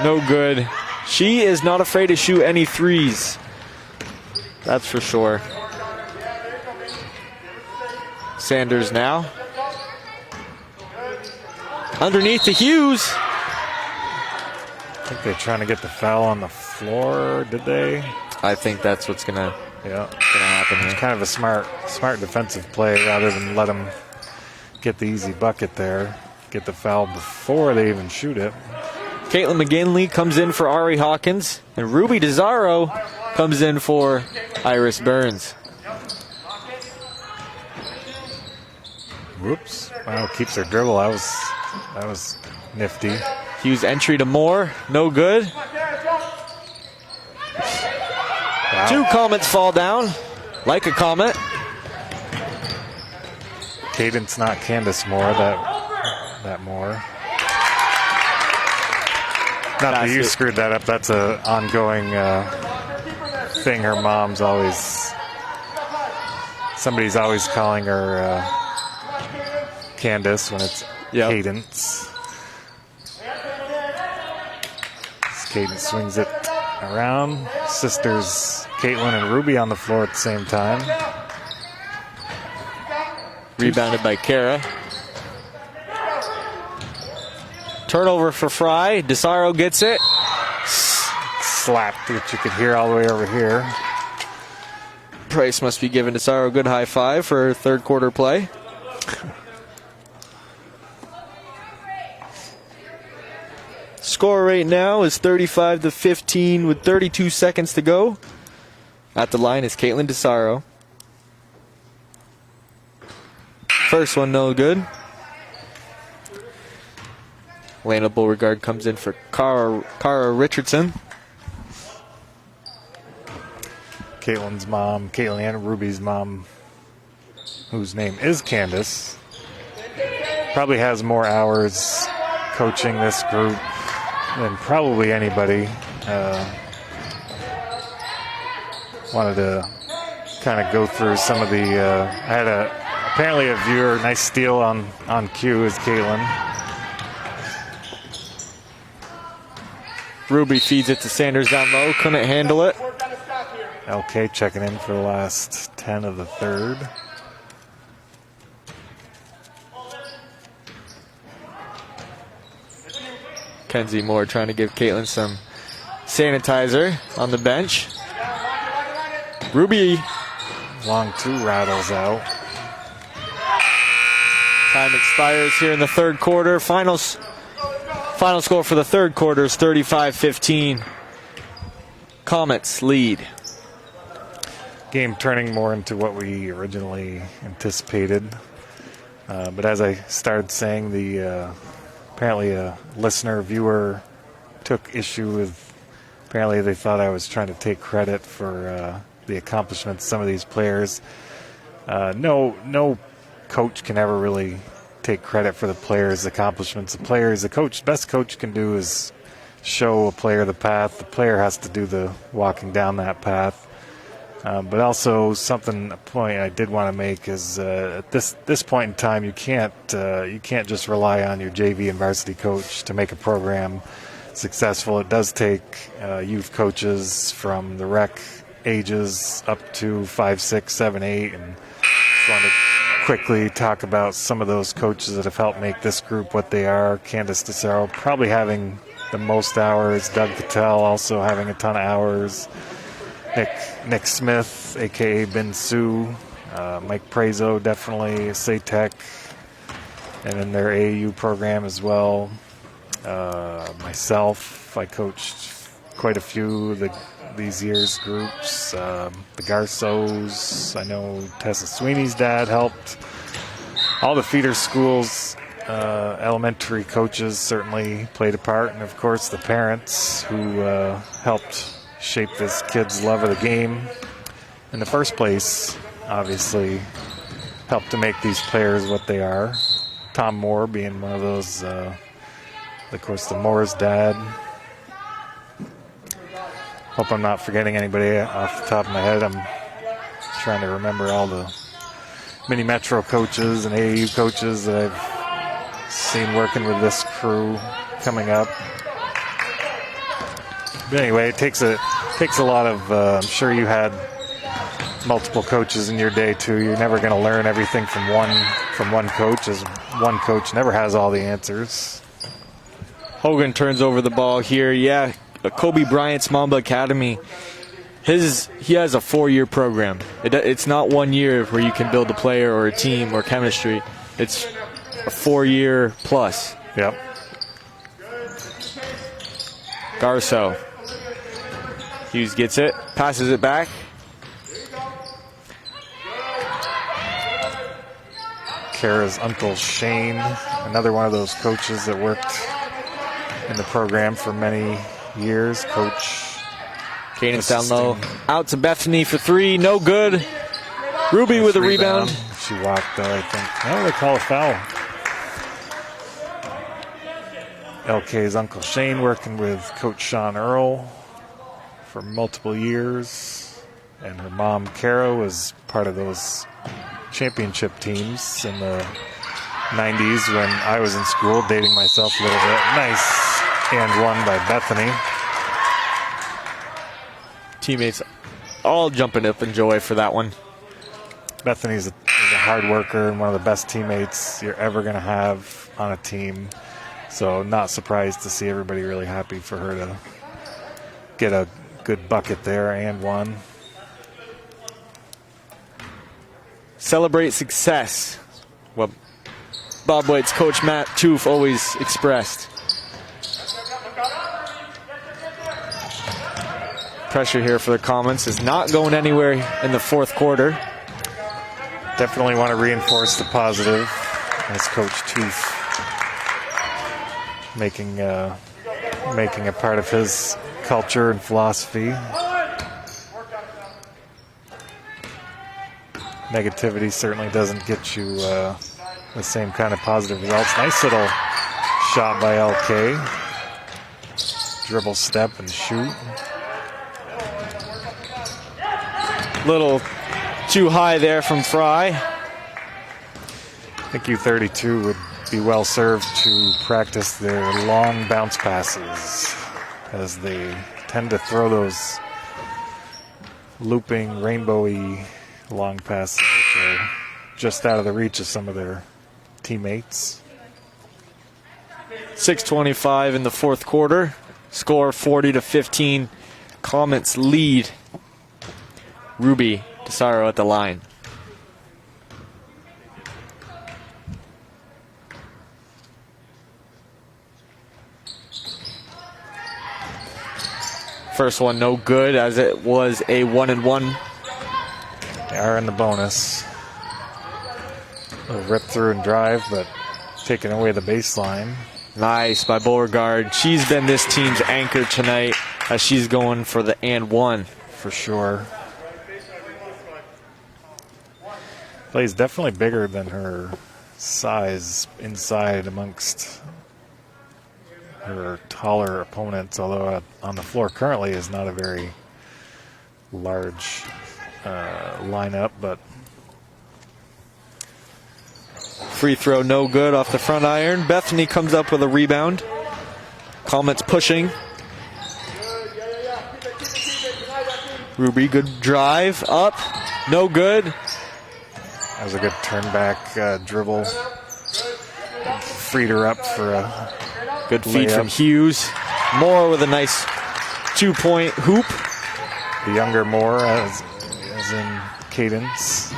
No good. She is not afraid to shoot any threes. That's for sure. Sanders now. Underneath to Hughes. I think they're trying to get the foul on the floor, did they? I think that's what's gonna happen here. Kind of a smart defensive play rather than let them get the easy bucket there. Get the foul before they even shoot it. Caitlin McGinley comes in for Ari Hawkins, and Ruby DeZaro comes in for Iris Burns. Whoops. Wow, keeps her dribble. That was nifty. Hughes entry to Moore, no good. Wow. 2 Comets fall down, like a Comet. Cadence, not Candace Moore, that Moore. Not that you screwed that up. That's an ongoing thing. Her mom's always... Somebody's always calling her Candace when it's Cadence. Cadence swings it around. Sisters Caitlin and Ruby on the floor at the same time. Rebounded by Kara. Turnover for Fry. DeSaro gets it. Slapped, which you could hear all the way over here. Price must be giving DeSaro a good high five for third quarter play. Score right now is 35-15 with 32 seconds to go. At the line is Caitlin DeSaro. First one no good. Lana Beauregard comes in for Cara Richardson. Caitlin's mom, Caitlin and Ruby's mom, whose name is Candace, probably has more hours coaching this group than probably anybody. Wanted to kind of go through some of the... I had apparently a viewer, nice steal on cue is Caitlin. Ruby feeds it to Sanders down low, couldn't handle it. LK checking in for the last 10 of the third. Kenzie Moore trying to give Caitlin some sanitizer on the bench. Ruby. Long 2 rattles out. Time expires here in the third quarter. Final score for the third quarter is 35-15. Comets lead. Game turning more into what we originally anticipated. But as I started saying, apparently a listener, viewer took issue with, apparently they thought I was trying to take credit for the accomplishments of some of these players. No coach can ever really take credit for the players' accomplishments. The best coach can do is show a player the path. The player has to do the walking down that path. But also a point I did want to make is at this point in time, you can't just rely on your JV and varsity coach to make a program successful. It does take youth coaches from the rec ages up to 5, 6, 7, 8, and just want to quickly talk about some of those coaches that have helped make this group what they are. Candace DeSaro probably having the most hours. Doug Patel also having a ton of hours. Nick Smith, a.k.a. Ben Sue. Mike Prezo, definitely. SATEC. And in their AAU program as well. Myself, I coached quite a few of these years' groups. The Garsos, I know Tessa Sweeney's dad helped. All the feeder schools, elementary coaches certainly played a part. And, of course, the parents who helped shape this kid's love of the game in the first place, obviously helped to make these players what they are. Tom Moore being one of those, of course, the Moore's dad. Hope I'm not forgetting anybody off the top of my head. I'm trying to remember all the mini Metro coaches and AAU coaches that I've seen working with this crew coming up. But anyway, it takes a lot of. I'm sure you had multiple coaches in your day too. You're never going to learn everything from one coach, as one coach never has all the answers. Hogan turns over the ball here. Yeah, Kobe Bryant's Mamba Academy. He has a 4-year program. It's not 1 year where you can build a player or a team or chemistry. It's a 4-year plus. Yep. Garceau. Hughes gets it, passes it back. Kara's uncle Shane, another one of those coaches that worked in the program for many years. Coach Cadence down low. Out to Bethany for 3. No good. Ruby with a rebound. She walked though, I think. Oh, they call a foul. LK's Uncle Shane working with Coach Sean Earl for multiple years. And her mom, Kara, was part of those championship teams in the 90s when I was in school, dating myself a little bit. Nice and one by Bethany. Teammates all jumping up in joy for that one. Bethany's is a hard worker and one of the best teammates you're ever going to have on a team. So not surprised to see everybody really happy for her to get a good bucket there and one. Celebrate success. What Bob White's coach Matt Toof always expressed. Pressure here for the Comets is not going anywhere in the fourth quarter. Definitely want to reinforce the positive as Coach Toof making a part of his culture and philosophy. Negativity certainly doesn't get you the same kind of positive results. Nice little shot by LK. Dribble, step, and shoot. Little too high there from Fry. I think U32 would be well served to practice their long bounce passes, as they tend to throw those looping, rainbowy long passes which are just out of the reach of some of their teammates. 6:25 in the fourth quarter. Score 40-15. Comets lead. Ruby Desaro at the line. First one no good, as it was a 1-and-1. They are in the bonus. They'll rip through and drive, but taking away the baseline. Nice by Beauregard. She's been this team's anchor tonight as she's going for the and one. For sure. Plays definitely bigger than her size inside amongst her taller opponents, although on the floor currently is not a very large lineup, but free throw no good off the front iron. Bethany comes up with a rebound. Comets pushing. Ruby, good drive up, no good. That was a good turn back dribble. Freed her up for a good feed layup from Hughes. Moore with a nice 2-point hoop. The younger Moore, as in Cadence.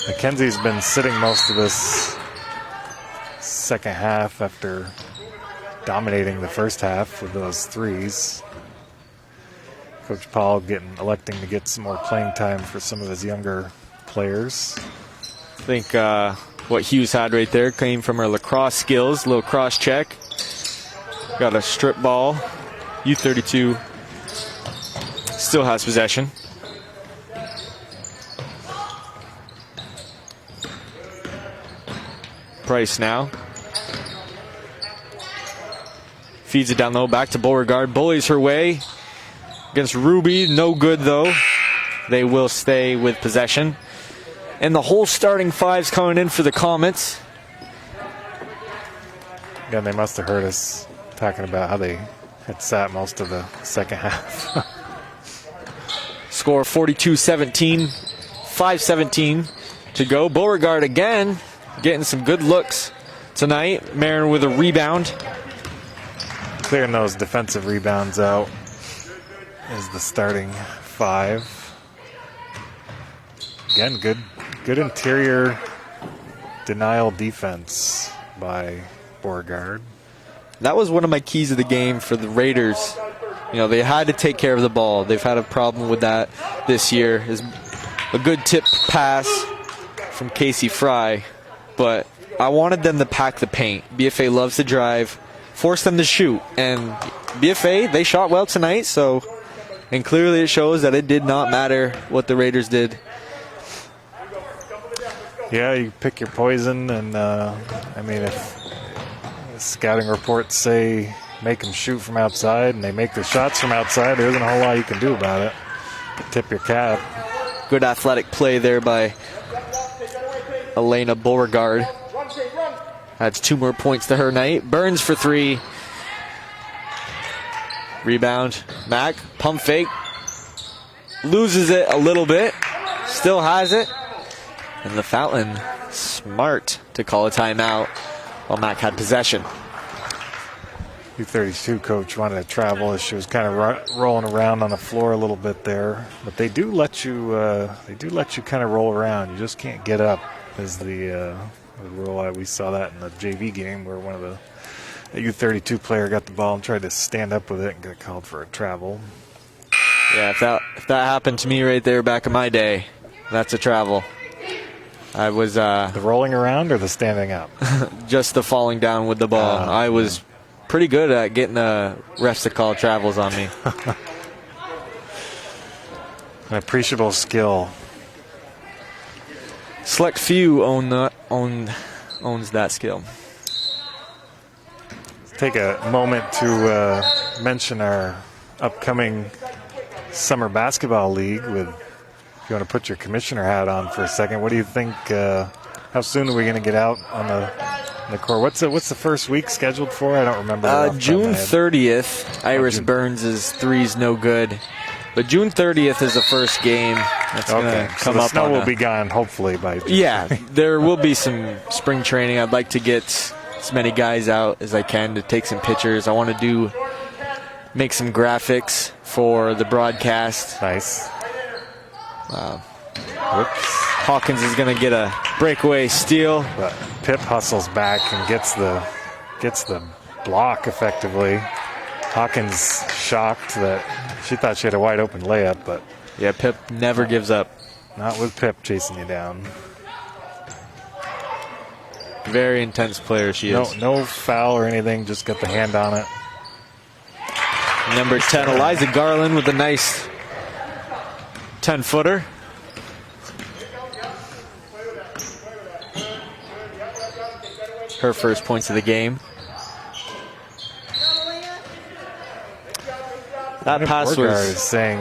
Mackenzie's been sitting most of this second half after dominating the first half with those threes. Coach Paul electing to get some more playing time for some of his younger players. I think what Hughes had right there came from her lacrosse skills. Little cross check. Got a strip ball. U32 still has possession. Price now. Feeds it down low, back to Beauregard. Bullies her way against Ruby. No good though. They will stay with possession. And the whole starting five's coming in for the Comets. Again, they must have heard us talking about how they had sat most of the second half. score 42-17, 5:17 to go. Beauregard again getting some good looks tonight. Marin with a rebound. Clearing those defensive rebounds out is the starting five. Again, good interior denial defense by Beauregard. That was one of my keys of the game for the Raiders. You know, they had to take care of the ball. They've had a problem with that this year. Is a good tip pass from Casey Fry, but I wanted them to pack the paint. BFA loves to drive, force them to shoot, and BFA, they shot well tonight, and clearly it shows that it did not matter what the Raiders did. Yeah, you pick your poison, and I mean, if scouting reports say make them shoot from outside and they make the shots from outside, there isn't a whole lot you can do about it. Tip your cap. Good athletic play there by Elena Beauregard. Adds 2 more points to her night. Burns for 3. Rebound. Mack, pump fake. Loses it a little bit. Still has it. And the Fountain smart to call a timeout while Mack had possession. U32 coach wanted to travel as she was kind of rolling around on the floor a little bit there, but they do let you kind of roll around. You just can't get up, is the rule. We saw that in the JV game where one of the U32 player got the ball and tried to stand up with it and got called for a travel. Yeah, if that happened to me right there back in my day, that's a travel. I was the rolling around or the standing up? Just the falling down with the ball. I was pretty good at getting the refs to call travels on me. An appreciable skill. Select few owns that skill. Let's take a moment to mention our upcoming summer basketball league with. If you want to put your commissioner hat on for a second, what do you think? How soon are we going to get out on the court? What's the first week scheduled for? I don't remember. June 30th. Iris Burns' three's no good, but June 30th is the first game. That's going to come up. The snow will be gone hopefully by June. Yeah, there will be some spring training. I'd like to get as many guys out as I can to take some pictures. I want to make some graphics for the broadcast. Nice. Hawkins is going to get a breakaway steal. But Pip hustles back and gets the block effectively. Hawkins shocked that she thought she had a wide open layup, but yeah, Pip never gives up. Not with Pip chasing you down. Very intense player she is. No foul or anything, just got the hand on it. Number 10, Eliza Garland with a nice 10-footer. Her first points of the game. That pass was is saying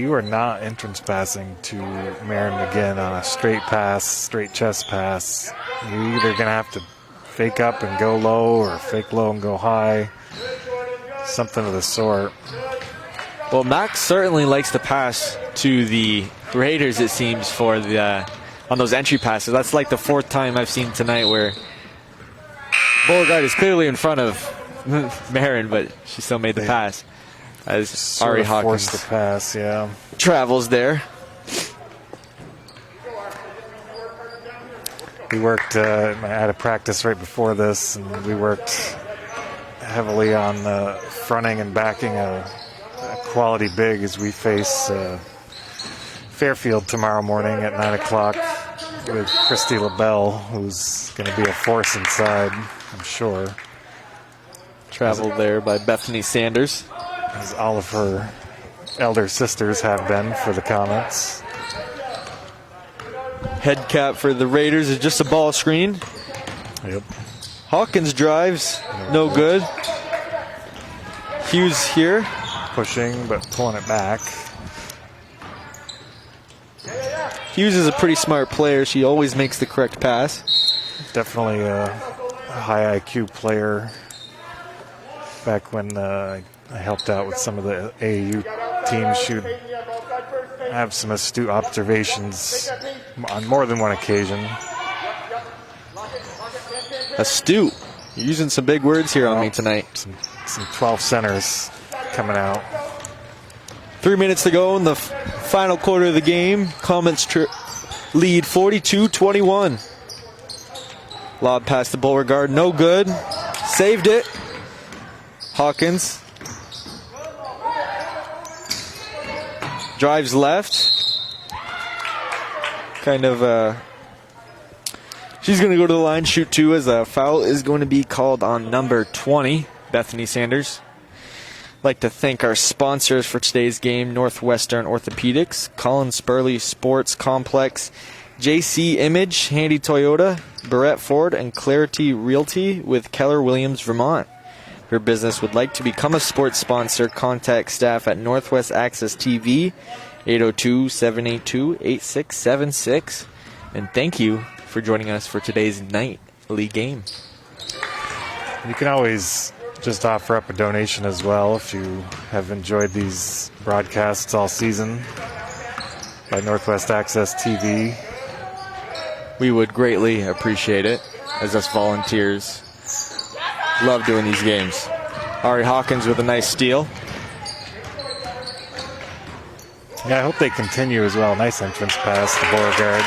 you are not entrance passing to Marin McGinn on a straight chest pass. You're either going to have to fake up and go low or fake low and go high. Something of the sort. Well, Max certainly likes to pass to the Raiders, it seems, for on those entry passes. That's like the 4th time I've seen tonight where Beauregard is clearly in front of Marin, but she still made the pass. As Ari Hawkins forced the pass, yeah. Travels there. We worked, I had a practice right before this, and we worked heavily on fronting and backing a quality big as we face Fairfield tomorrow morning at 9 o'clock with Christy LaBelle, who's going to be a force inside, I'm sure. Traveled there by Bethany Sanders. As all of her elder sisters have been for the Comets. Head cap for the Raiders is just a ball screen. Yep. Hawkins drives, no good. Hughes here. Pushing, but pulling it back. Hughes is a pretty smart player. She always makes the correct pass. Definitely a high IQ player. Back when I helped out with some of the AAU teams, she'd have some astute observations on more than one occasion. Astute. You're using some big words here on me tonight. Some 12 centers coming out. 3 minutes to go in the final quarter of the game. Comets lead 42-21. Lob past the Beauregard, no good. Saved it. Hawkins drives left. She's going to go to the line, shoot two, as a foul is going to be called on number 20, Bethany Sanders. I'd like to thank our sponsors for today's game, Northwestern Orthopedics, Colin Spurley Sports Complex, JC Image, Handy Toyota, Barrett Ford, and Clarity Realty with Keller Williams, Vermont. If your business would like to become a sports sponsor, contact staff at Northwest Access TV, 802-782-8676. And thank you for joining us for today's nightly game. You can always just offer up a donation as well if you have enjoyed these broadcasts all season by Northwest Access TV. We would greatly appreciate it, as us volunteers love doing these games. Ari Hawkins with a nice steal. Yeah, I hope they continue as well. Nice entrance pass to Beauregard.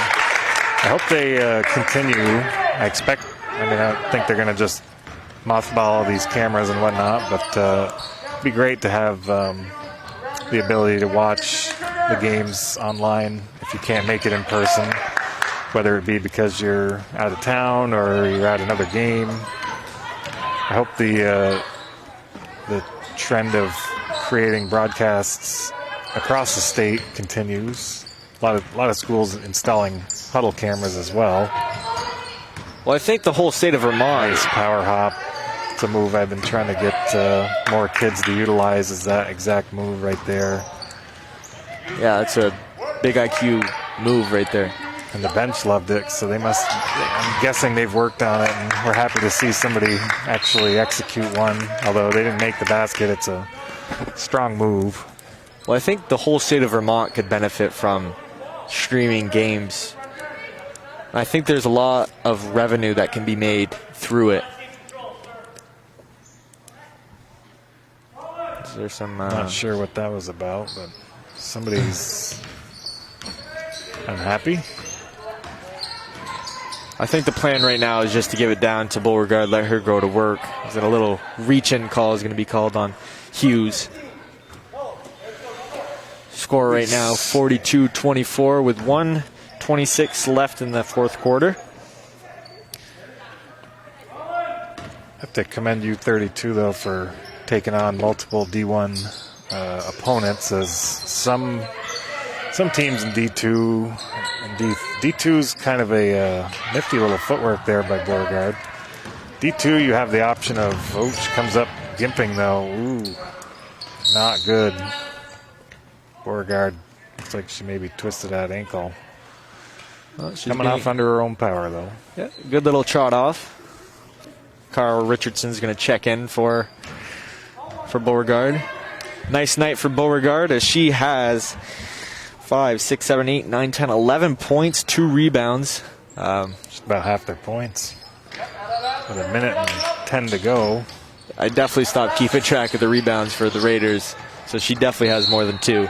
I hope they continue. I think they're going to just mothball all these cameras and whatnot, but it'd be great to have the ability to watch the games online if you can't make it in person, whether it be because you're out of town or you're at another game. I hope the trend of creating broadcasts across the state continues. A lot of schools installing huddle cameras as well. Well, I think the whole state of Vermont. Nice power hop. It's a move I've been trying to get more kids to utilize, is that exact move right there. Yeah, it's a big IQ move right there. And the bench loved it, so I'm guessing they've worked on it, and we're happy to see somebody actually execute one. Although they didn't make the basket, it's a strong move. Well, I think the whole state of Vermont could benefit from streaming games. I think there's a lot of revenue that can be made through it. Is there some? Not sure what that was about, but somebody's unhappy. I think the plan right now is just to give it down to Beauregard, let her go to work. Is it a little reach-in call is going to be called on Hughes. Score right now 42-24 with 1:26 left in the fourth quarter. I have to commend U32 though for taking on multiple D1 opponents, as some teams in D2 and D2's kind of a nifty little footwork there by Beauregard. D2 you have the option of, she comes up gimping though. Ooh, not good. Beauregard looks like she maybe twisted that ankle. Well, coming off under her own power, though. Yeah, good little trot off. Carl Richardson's going to check in for Beauregard. Nice night for Beauregard, as she has 5, 6, 7, 8, 9, 10, 11 points, 2 rebounds. Just about half their points. With a minute and 10 to go. I definitely stopped keeping track of the rebounds for the Raiders. So she definitely has more than 2.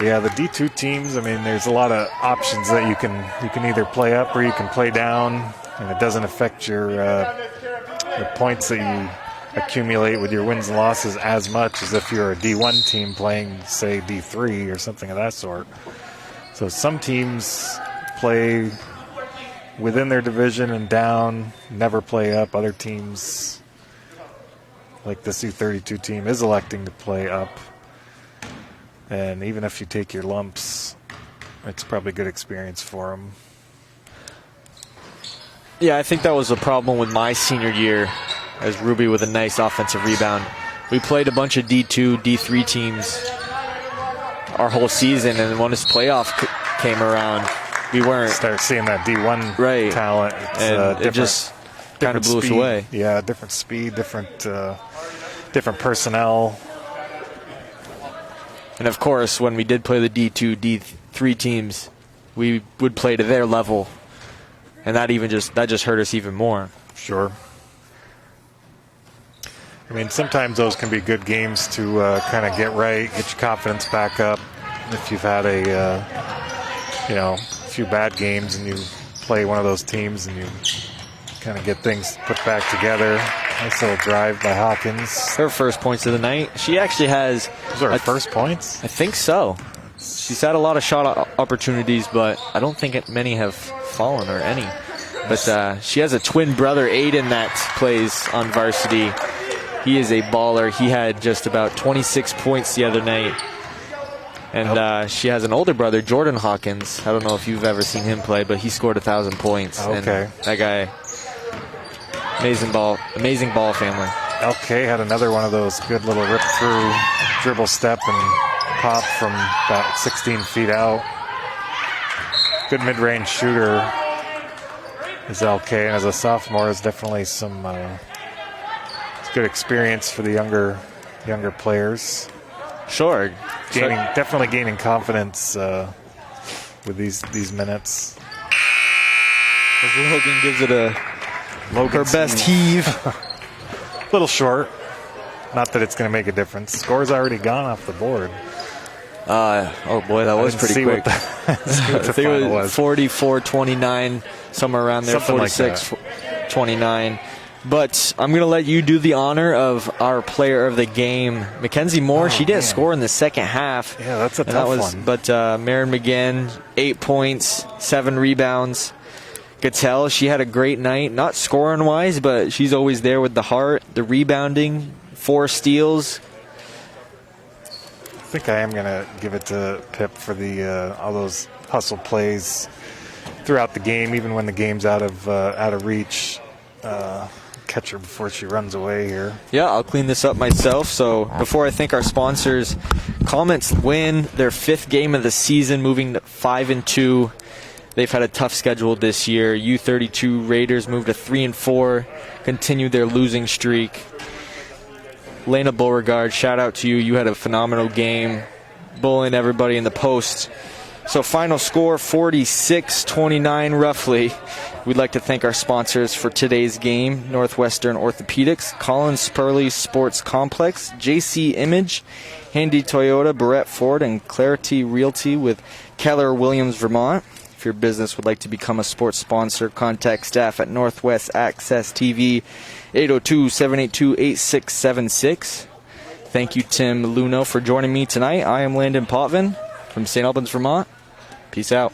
Yeah, the D2 teams, there's a lot of options that you can either play up or you can play down, and it doesn't affect your the points that you accumulate with your wins and losses as much as if you're a D1 team playing, say, D3 or something of that sort. So some teams play within their division and down, never play up. Other teams, like this U32 team, is electing to play up. And even if you take your lumps, it's probably a good experience for them. Yeah, I think that was a problem with my senior year, as Ruby with a nice offensive rebound. We played a bunch of D2, D3 teams our whole season, and when this playoff came around, we weren't. Start seeing that D1 talent. It's, and it just kind of blew us away. Yeah, different speed, different personnel. And of course, when we did play the D2, D3 teams, we would play to their level, and that just hurt us even more. Sure. I mean, sometimes those can be good games to kind of get right, get your confidence back up. If you've had a few bad games and you play one of those teams and you kind of get things put back together. Nice little drive by Hawkins. Her first points of the night. She actually has... Those are her first points? I think so. She's had a lot of shot opportunities, but I don't think many have fallen, or any. But she has a twin brother, Aiden, that plays on varsity. He is a baller. He had just about 26 points the other night. And she has an older brother, Jordan Hawkins. I don't know if you've ever seen him play, but he scored 1,000 points. Okay. And that guy, amazing ball family. LK had another one of those good little rip-through dribble step and pop from about 16 feet out. Good mid-range shooter is LK, and as a sophomore, is definitely some it's good experience for the younger players. Sure. Definitely gaining confidence with these minutes. As Logan gives it her best heave. A little short. Not that it's going to make a difference. Score's already gone off the board. Oh boy, that was pretty quick. I think it was 44-29, somewhere around there, 46-29. But I'm going to let you do the honor of our player of the game, Mackenzie Moore. She didn't score in the second half. Yeah, that's a tough one. But Maren McGinn, 8 points, 7 rebounds. Gattell, she had a great night, not scoring-wise, but she's always there with the heart, the rebounding, 4 steals. I think I am going to give it to Pip for the all those hustle plays throughout the game, even when the game's out of reach. Catch her before she runs away here. Yeah, I'll clean this up myself. So before I thank our sponsors, Comets win their 5th game of the season, moving to 5-2. They've had a tough schedule this year. U32 Raiders moved to 3-4, continued their losing streak. Lena Beauregard, shout out to you. You had a phenomenal game, bullying everybody in the post. So final score, 46-29 roughly. We'd like to thank our sponsors for today's game: Northwestern Orthopedics, Collins Spurley Sports Complex, JC Image, Handy Toyota, Barrett Ford, and Clarity Realty with Keller Williams, Vermont. If your business would like to become a sports sponsor, contact staff at Northwest Access TV, 802-782-8676. Thank you, Tim Luno, for joining me tonight. I am Landon Potvin from St. Albans, Vermont. Peace out.